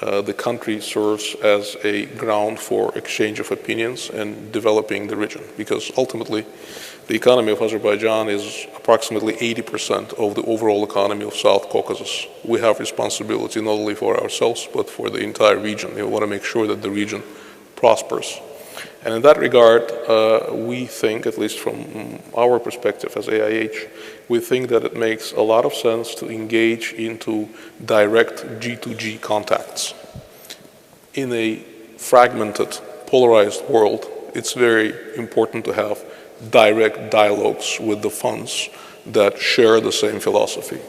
C: the country serves as a ground for exchange of opinions and developing the region. Because ultimately, the economy of Azerbaijan is approximately 80% of the overall economy of South Caucasus. We have responsibility not only for ourselves, but for the entire region. We want to make sure that the region prospers. And in that regard, we think, at least from our perspective as AIH, we think that it makes a lot of sense to engage into direct G2G contacts. In a fragmented, polarized world, it's very important to have direct dialogues with the funds that share the same philosophy.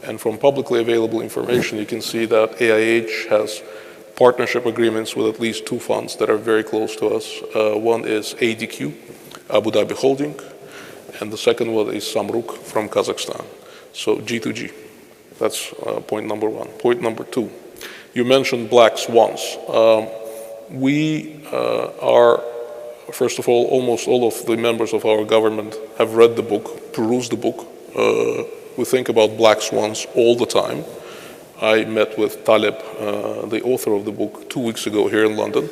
C: And from publicly available information, you can see that AIH has partnership agreements with at least 2 funds that are very close to us. One is ADQ, Abu Dhabi Holding, and the second one is Samruk from Kazakhstan. So G2G, that's point number 1. Point number 2, you mentioned black swans. We are, first of all, almost all of the members of our government have read the book, perused the book, we think about black swans all the time. I met with Taleb, the author of the book, 2 weeks ago here in London.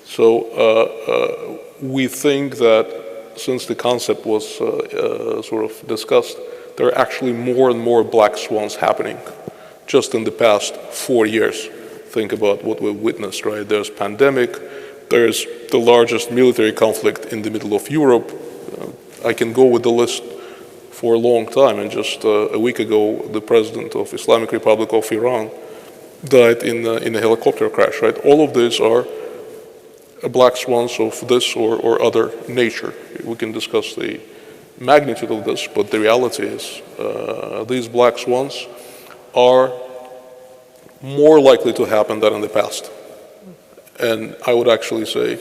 C: So we think that since the concept was sort of discussed, there are actually more and more black swans happening just in the past 4 years. Think about what we've witnessed, right? There's pandemic, there's the largest military conflict in the middle of Europe. I can go with the list for a long time, and just a week ago, the president of Islamic Republic of Iran died in a helicopter crash, right? All of these are black swans of this or other nature. We can discuss the magnitude of this, but the reality is these black swans are more likely to happen than in the past. And I would actually say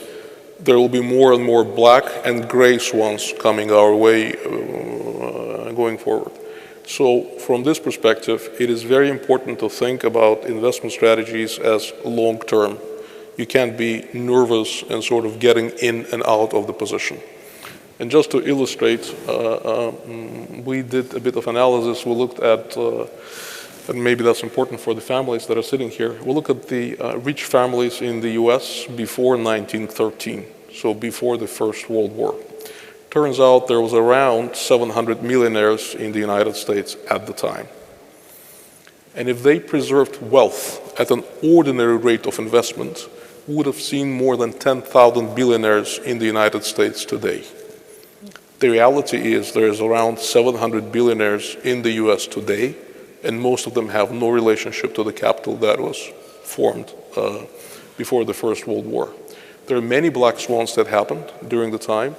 C: there will be more and more black and gray swans coming our way going forward. So from this perspective, it is very important to think about investment strategies as long-term. You can't be nervous and sort of getting in and out of the position. And just to illustrate, we did a bit of analysis. We looked at, and maybe that's important for the families that are sitting here, we look at the rich families in the US before 1913, so before the First World War. Turns out there was around 700 millionaires in the United States at the time. And if they preserved wealth at an ordinary rate of investment, we would have seen more than 10,000 billionaires in the United States today. The reality is there is around 700 billionaires in the US today, and most of them have no relationship to the capital that was formed before the First World War. There are many black swans that happened during the time.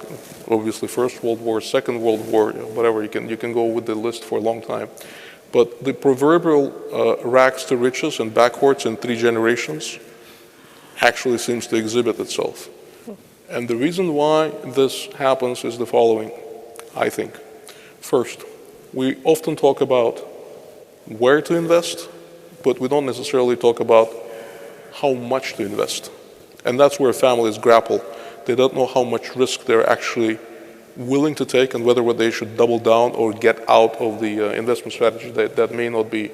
C: Obviously, First World War, Second World War, whatever, you can go with the list for a long time. But the proverbial rags to riches and backwards in 3 generations actually seems to exhibit itself. And the reason why this happens is the following, I think. First, we often talk about where to invest, but we don't necessarily talk about how much to invest. And that's where families grapple. They don't know how much risk they're actually willing to take and whether they should double down or get out of the investment strategy that may not be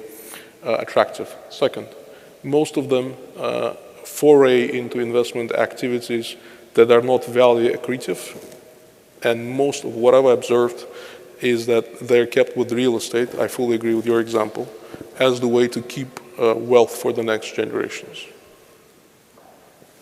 C: attractive. Second, most of them foray into investment activities that are not value accretive. And most of what I've observed is that they're kept with real estate, I fully agree with your example, as the way to keep wealth for the next generations.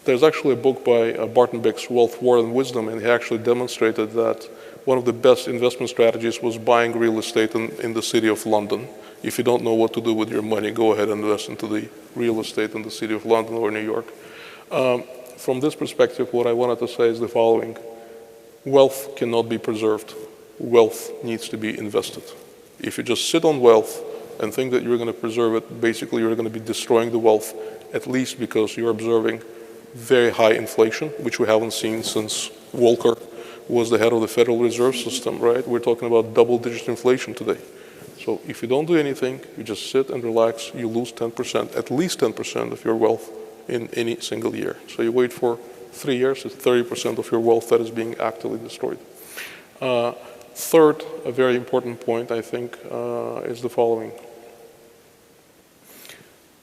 C: There's actually a book by Barton Beck's Wealth, War and Wisdom, and he actually demonstrated that one of the best investment strategies was buying real estate in the city of London. If you don't know what to do with your money, go ahead and invest into the real estate in the city of London or New York. From this perspective, what I wanted to say is the following. Wealth cannot be preserved. Wealth needs to be invested. If you just sit on wealth and think that you're going to preserve it, basically you're going to be destroying the wealth, at least because you're observing very high inflation, which we haven't seen since Volcker was the head of the Federal Reserve System, right? We're talking about double-digit inflation today. So if you don't do anything, you just sit and relax, you lose 10%, at least 10% of your wealth in any single year. So you wait for 3 years, it's 30% of your wealth that is being actively destroyed. Third, a very important point, I think, is the following.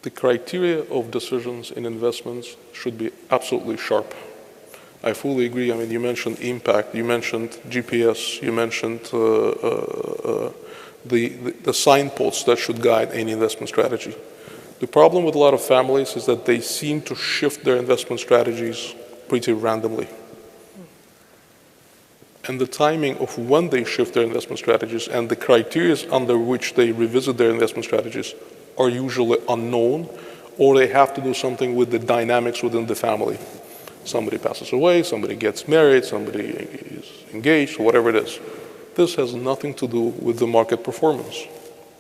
C: The criteria of decisions in investments should be absolutely sharp. I fully agree. I mean, you mentioned impact, you mentioned GPS, you mentioned the signposts that should guide any investment strategy. The problem with a lot of families is that they seem to shift their investment strategies pretty randomly. And the timing of when they shift their investment strategies and the criteria under which they revisit their investment strategies are usually unknown, or they have to do something with the dynamics within the family. Somebody passes away, somebody gets married, somebody is engaged, whatever it is. This has nothing to do with the market performance.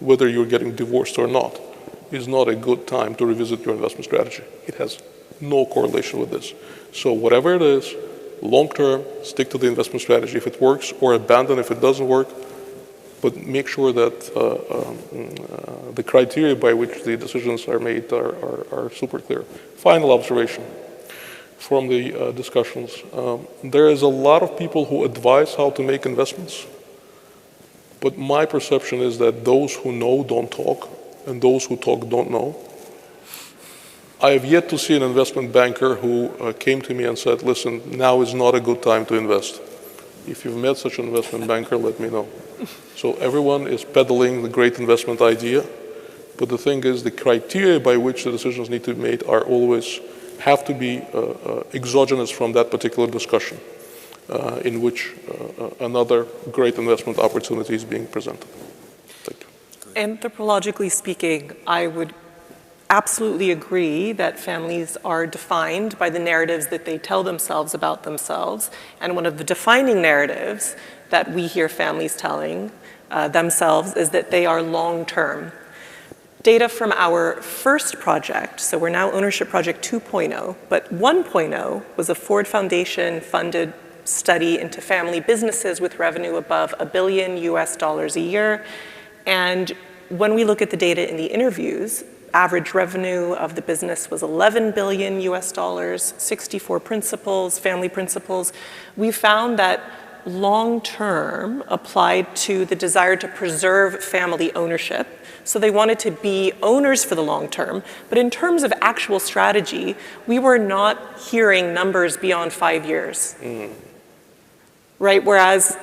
C: Whether you're getting divorced or not is not a good time to revisit your investment strategy. It has no correlation with this. So whatever it is, long term, stick to the investment strategy if it works, or abandon if it doesn't work, but make sure that the criteria by which the decisions are made are super clear. Final observation from the discussions. There is a lot of people who advise how to make investments, But my perception is that those who know don't talk, and those who talk don't know. I have yet to see an investment banker who came to me and said, listen, now is not a good time to invest. If you've met such an investment banker, let me know. So everyone is peddling the great investment idea, but the thing is the criteria by which the decisions need to be made are always, have to be exogenous from that particular discussion in which another great investment opportunity is being presented. Thank you.
F: Anthropologically speaking, I would absolutely agree that families are defined by the narratives that they tell themselves about themselves. And one of the defining narratives that we hear families telling themselves is that they are long-term. Data from our first project, so we're now Ownership Project 2.0, but 1.0 was a Ford Foundation funded study into family businesses with revenue above $1 billion a year. And when we look at the data in the interviews, average revenue of the business was $11 billion, 64 principals, family principals. We found that long-term applied to the desire to preserve family ownership. So they wanted to be owners for the long term. But in terms of actual strategy, we were not hearing numbers beyond 5 years. Right? Whereas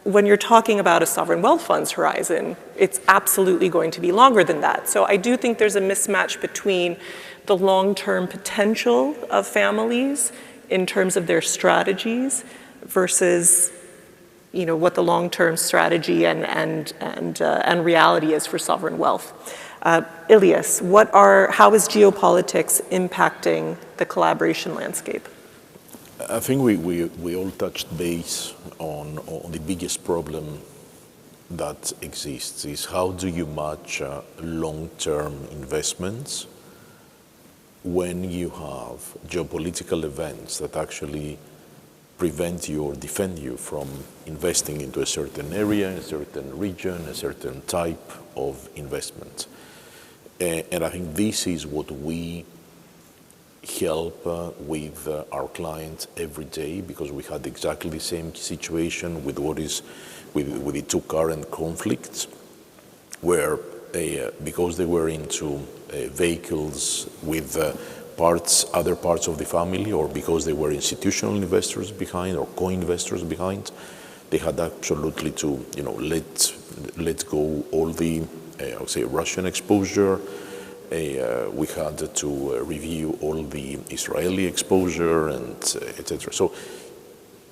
F: when you're talking about a sovereign wealth fund's horizon, it's absolutely going to be longer than that. So I do think there's a mismatch between the long-term potential of families in terms of their strategies versus, you know, what the long-term strategy and reality is for sovereign wealth. Ilias, how is geopolitics impacting the collaboration landscape?
E: I think we all touched base on the biggest problem that exists is how do you match long-term investments when you have geopolitical events that actually prevent you or defend you from investing into a certain area, a certain region, a certain type of investment. And I think this is what we help with our clients every day, because we had exactly the same situation with with the two current conflicts, where because they were into vehicles with other parts of the family, or because they were institutional investors behind or co-investors behind, they had absolutely to let go all the I would say Russian exposure. We had to review all the Israeli exposure and etc. So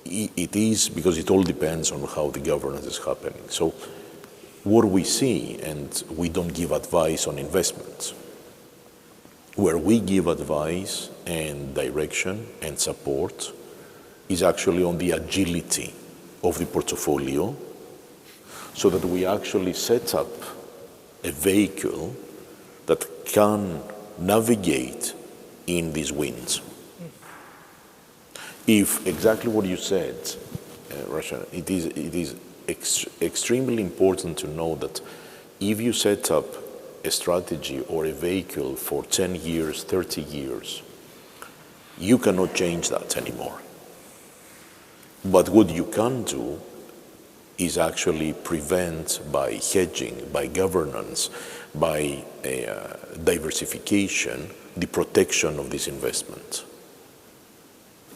E: it is, because it all depends on how the governance is happening. So what we see, and we don't give advice on investments. Where we give advice and direction and support is actually on the agility of the portfolio, so that we actually set up a vehicle that can navigate in these winds. If exactly what you said, Rasha, it is extremely important to know that if you set up a strategy or a vehicle for 10 years, 30 years, you cannot change that anymore. But what you can do is actually prevent, by hedging, by governance, by diversification, the protection of this investment.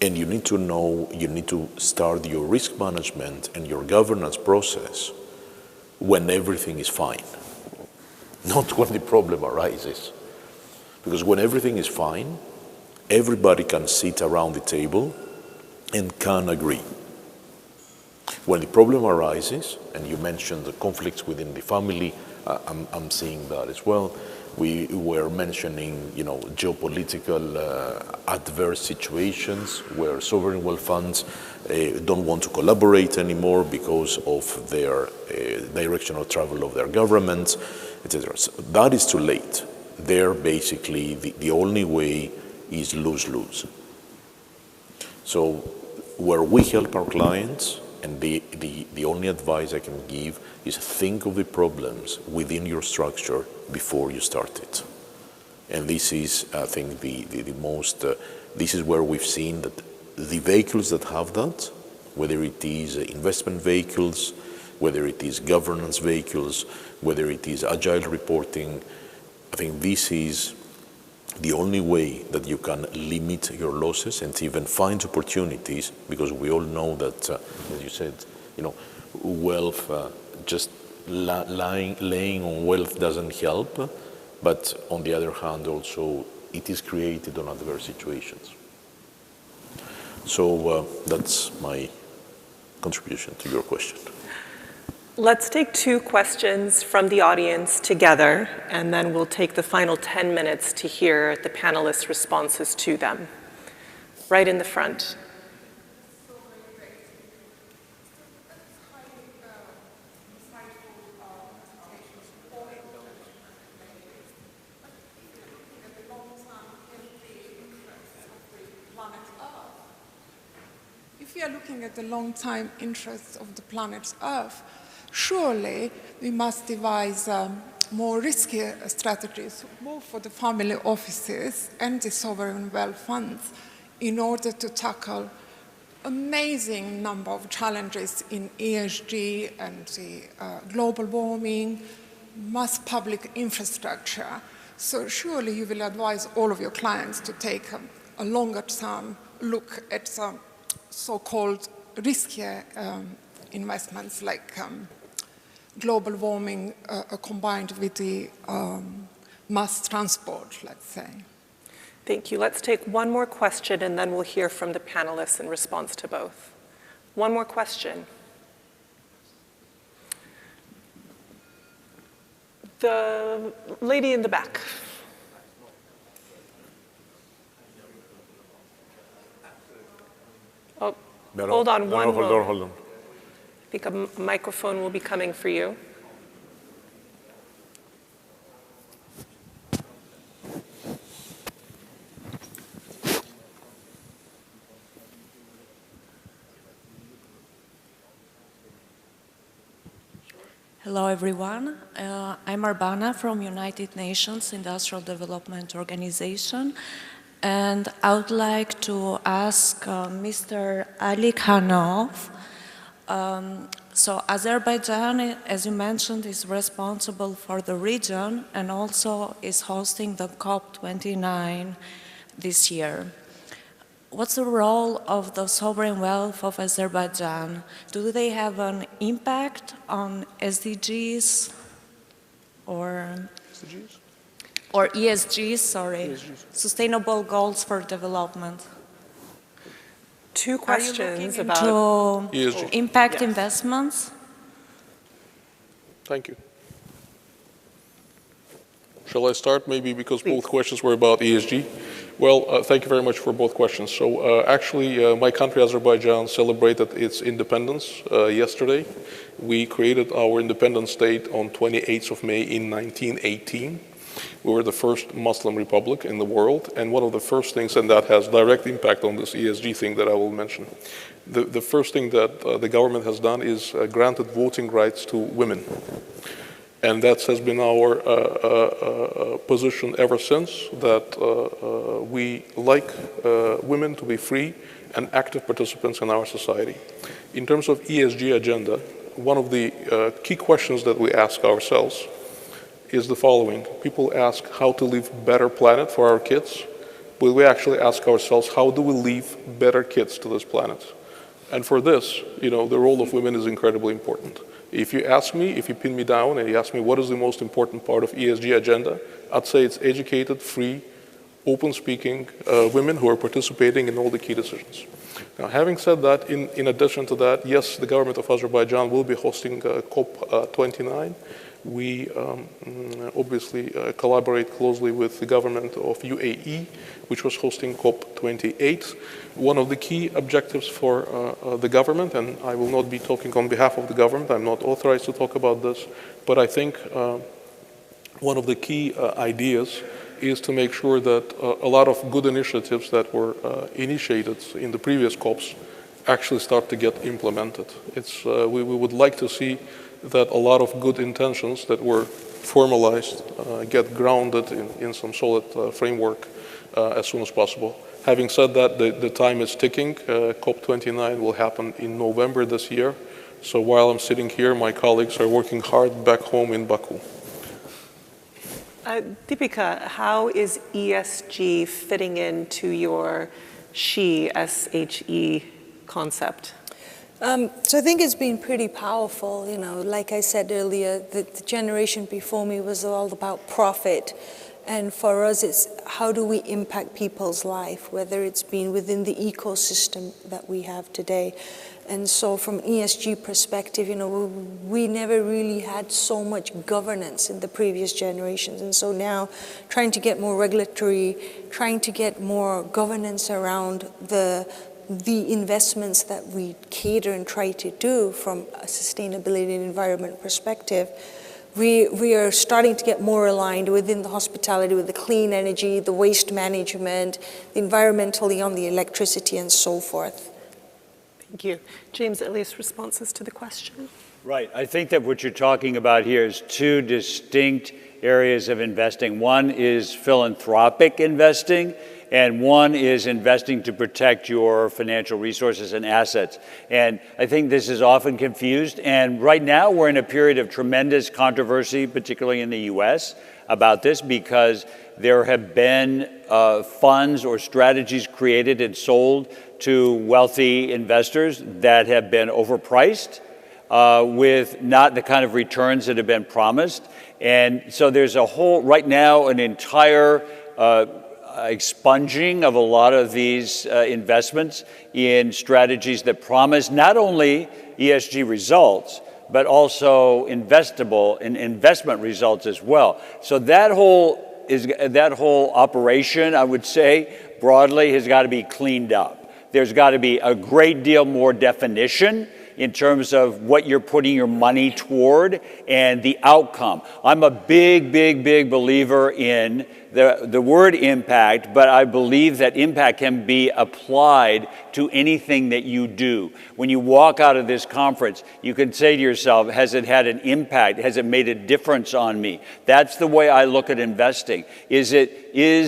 E: And you need to know, you need to start your risk management and your governance process when everything is fine, not when the problem arises. Because when everything is fine, everybody can sit around the table and can agree. When the problem arises, and you mentioned the conflicts within the family, I'm seeing that as well. We were mentioning, geopolitical adverse situations where sovereign wealth funds don't want to collaborate anymore because of their direction of travel of their governments, etc. So that is too late. There, basically, the only way is lose-lose. So where we help our clients, and the only advice I can give is think of the problems within your structure before you start it. And this is, I think, the most, this is where we've seen that the vehicles that have that, whether it is investment vehicles, whether it is governance vehicles, whether it is agile reporting. I think this is the only way that you can limit your losses and even find opportunities, because we all know that, as you said, wealth, just laying on wealth doesn't help, but on the other hand also it is created on adverse situations. So that's my contribution to your question.
F: Let's take 2 questions from the audience together, and then we'll take the final 10 minutes to hear the panelists' responses to them. Right in the front.
I: If we are looking at the long-term interests of the planet Earth, surely we must devise more risky strategies, both for the family offices and the sovereign wealth funds, in order to tackle amazing number of challenges in ESG and the global warming, mass public infrastructure. So surely you will advise all of your clients to take a longer-term look at some so-called riskier investments like global warming combined with the mass transport, let's say.
F: Thank you. Let's take one more question, and then we'll hear from the panelists in response to both. One more question. The lady in the back. Oh, hold on one moment.
C: Hold on.
F: I think a microphone will be coming for you.
J: Hello, everyone. I'm Arbana from United Nations Industrial Development Organization, and I would like to ask Mr. Ali Khanov. So Azerbaijan, as you mentioned, is responsible for the region and also is hosting the COP29 this year. What's the role of the sovereign wealth of Azerbaijan? Do they have an impact on SDGs or ESGs, sorry, Sustainable Goals for Development?
F: 2 questions about
J: ESG. Impact investments?
C: Thank you. Shall I start, maybe, because both questions were about ESG? Well, thank you very much for both questions. So actually, my country, Azerbaijan, celebrated its independence yesterday. We created our independent state on 28th of May in 1918. We were the first Muslim republic in the world, and one of the first things, and that has direct impact on this ESG thing that I will mention, the first thing that the government has done is granted voting rights to women. And that has been our position ever since, that we like women to be free and active participants in our society. In terms of ESG agenda, one of the key questions that we ask ourselves is the following. People ask how to leave a better planet for our kids, but we actually ask ourselves, how do we leave better kids to this planet? And for this, the role of women is incredibly important. If you ask me, if you pin me down and you ask me what is the most important part of ESG agenda, I'd say it's educated, free, open-speaking women who are participating in all the key decisions. Now, having said that, in addition to that, yes, the government of Azerbaijan will be hosting COP29. We obviously collaborate closely with the government of UAE, which was hosting COP28. One of the key objectives for the government, and I will not be talking on behalf of the government, I'm not authorized to talk about this, but I think one of the key ideas is to make sure that a lot of good initiatives that were initiated in the previous COPs actually start to get implemented. We would like to see that a lot of good intentions that were formalized get grounded in some solid framework as soon as possible. Having said that, the time is ticking. COP29 will happen in November this year. So while I'm sitting here, my colleagues are working hard back home in Baku.
F: Deepika, how is ESG fitting into your SHE concept?
B: So I think it's been pretty powerful. You know, like I said earlier, the generation before me was all about profit. And for us, it's how do we impact people's life, whether it's been within the ecosystem that we have today. And so from an ESG perspective, you know, we never really had so much governance in the previous generations. And so now trying to get more regulatory, trying to get more governance around the investments that we cater and try to do from a sustainability and environment perspective, we are starting to get more aligned within the hospitality with the clean energy, the waste management, the environmentally on the electricity and so forth.
F: Thank you. James, at least responses to the question?
D: Right. I think that what you're talking about here is two distinct areas of investing. One is philanthropic investing, and one is investing to protect your financial resources and assets. And I think this is often confused. And right now we're in a period of tremendous controversy, particularly in the US, about this because there have been funds or strategies created and sold to wealthy investors that have been overpriced with not the kind of returns that have been promised. And so there's a whole, right now, an entire expunging of a lot of these investments in strategies that promise not only ESG results, but also investment results as well. So that whole operation, I would say, broadly has got to be cleaned up. There's got to be a great deal more definition in terms of what you're putting your money toward and the outcome. I'm a big believer in the word impact, but I believe that impact can be applied to anything that you do. When you walk out of this conference, you can say to yourself, has it had an impact? Has it made a difference on me? That's the way I look at investing. Is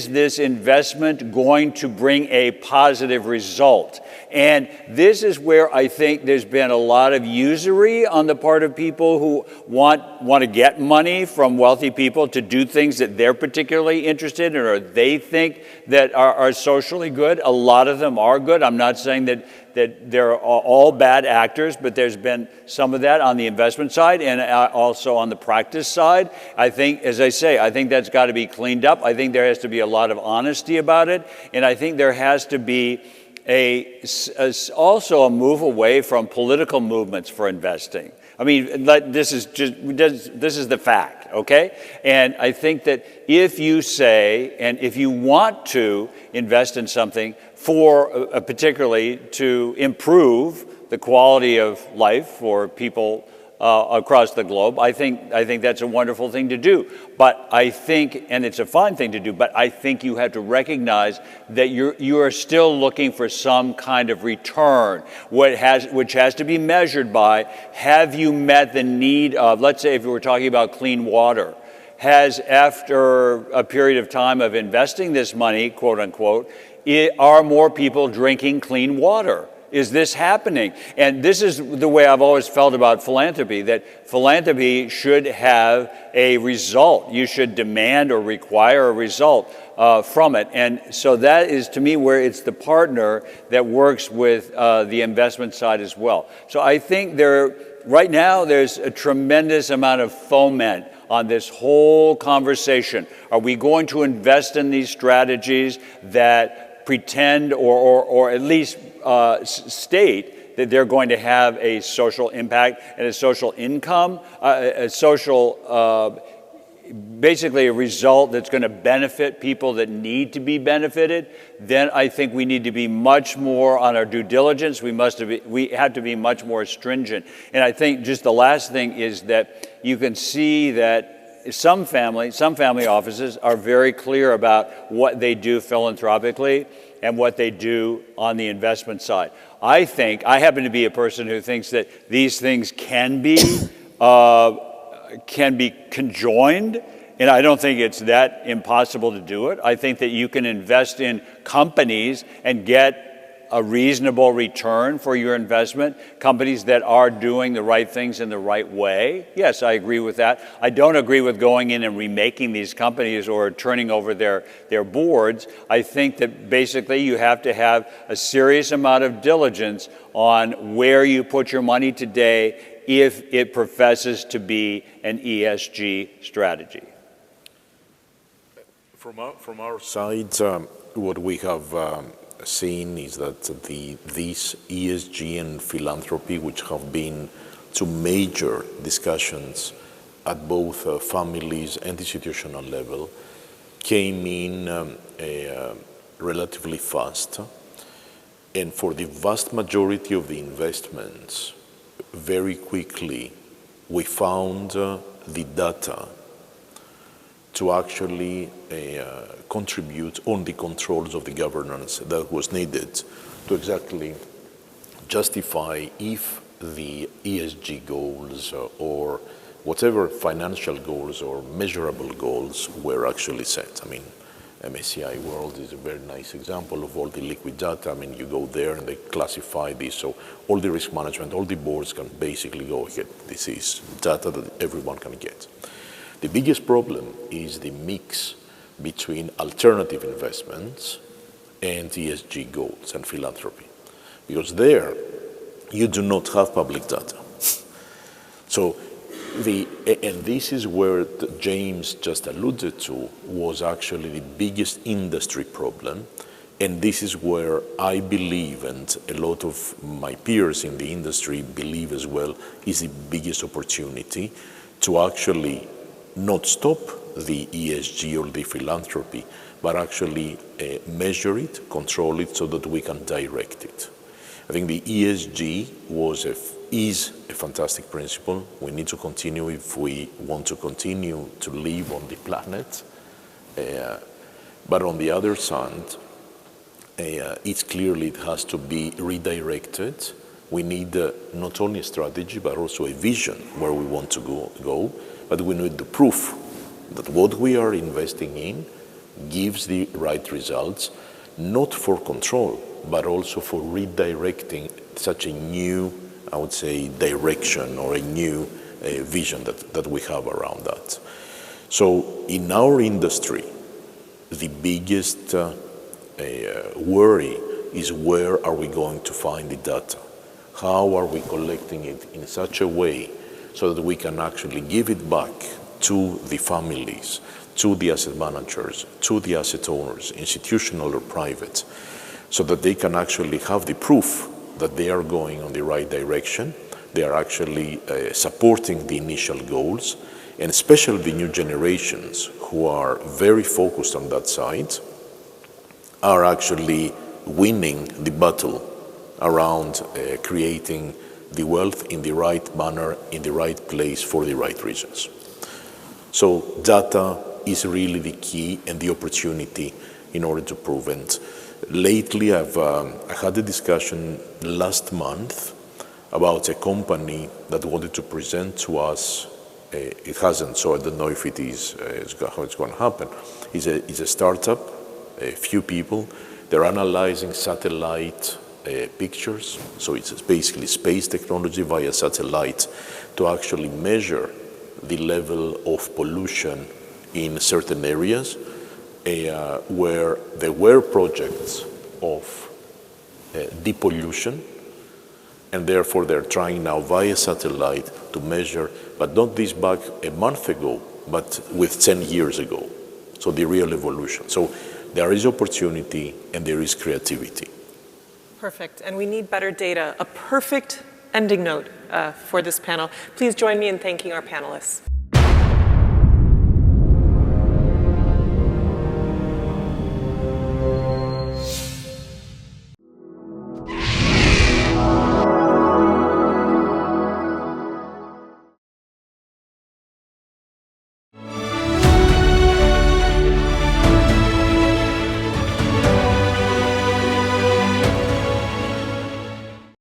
D: this investment going to bring a positive result? And this is where I think there's been a lot of usury on the part of people who want to get money from wealthy people to do things that they're particularly interested in or they think that are socially good. A lot of them are good. I'm not saying that they're all bad actors, but there's been some of that on the investment side and also on the practice side. I think, as I say, I think that's got to be cleaned up. I think there has to be a lot of honesty about it. And I think there has to be also a move away from political movements for investing. I mean, this is the fact, okay? And I think that if you say, and if you want to invest in something for particularly to improve the quality of life for people across the globe, I think that's a wonderful thing to do. But I think, and it's a fine thing to do, but I think you have to recognize that you are still looking for some kind of return, which has to be measured by, have you met the need of, let's say if we were talking about clean water, has after a period of time of investing this money, quote unquote, are more people drinking clean water? Is this happening? And this is the way I've always felt about philanthropy, that philanthropy should have a result. You should demand or require a result from it. And so that is, to me, where it's the partner that works with the investment side as well. So I think right now there's a tremendous amount of foment on this whole conversation. Are we going to invest in these strategies that pretend or at least state that they're going to have a social impact and a social income, basically a result that's going to benefit people that need to be benefited? Then I think we need to be much more on our due diligence. We have to be much more stringent. And I think just the last thing is that you can see that some family offices are very clear about what they do philanthropically and what they do on the investment side. I happen to be a person who thinks that these things can be conjoined, and I don't think it's that impossible to do it. I think that you can invest in companies and get a reasonable return for your investment, companies that are doing the right things in the right way. Yes, I agree with that. I don't agree with going in and remaking these companies or turning over their boards. I think that basically you have to have a serious amount of diligence on where you put your money today if it professes to be an ESG strategy.
E: From our side, what we have seen is that these ESG and philanthropy, which have been two major discussions at both families and institutional level, came in relatively fast. And for the vast majority of the investments, very quickly, we found the data to actually contribute on the controls of the governance that was needed to exactly justify if the ESG goals or whatever financial goals or measurable goals were actually set. I mean, MSCI World is a very nice example of all the liquid data. I mean, you go there and they classify this, so all the risk management, all the boards can basically go ahead. This is data that everyone can get. The biggest problem is the mix between alternative investments and ESG goals and philanthropy, because there you do not have public data. So and this is where James just alluded to was actually the biggest industry problem, and this is where I believe, and a lot of my peers in the industry believe as well, is the biggest opportunity to actually not stop the ESG or the philanthropy, but actually measure it, control it, so that we can direct it. I think the ESG is a fantastic principle. We need to continue if we want to continue to live on the planet. But on the other side, it's clearly it has to be redirected. We need not only a strategy, but also a vision where we want to go. But we need the proof that what we are investing in gives the right results, not for control, but also for redirecting such a new, I would say, direction or a new vision that we have around that. So in our industry, the biggest worry is where are we going to find the data? How are we collecting it in such a way so that we can actually give it back to the families, to the asset managers, to the asset owners, institutional or private, so that they can actually have the proof that they are going on the right direction, they are actually supporting the initial goals, and especially the new generations who are very focused on that side are actually winning the battle around creating the wealth in the right manner, in the right place, for the right reasons. So data is really the key and the opportunity in order to prove. And lately I had a discussion last month about a company that wanted to present to us. It hasn't, so I don't know if it is how it's going to happen. It's a startup, a few people. They're analyzing satellite pictures, so it's basically space technology via satellite to actually measure the level of pollution in certain areas where there were projects of depollution, and therefore they're trying now via satellite to measure, but not this back a month ago, but with 10 years ago. So the real evolution. So there is opportunity and there is creativity.
F: Perfect, and we need better data. A perfect ending note for this panel. Please join me in thanking our panelists.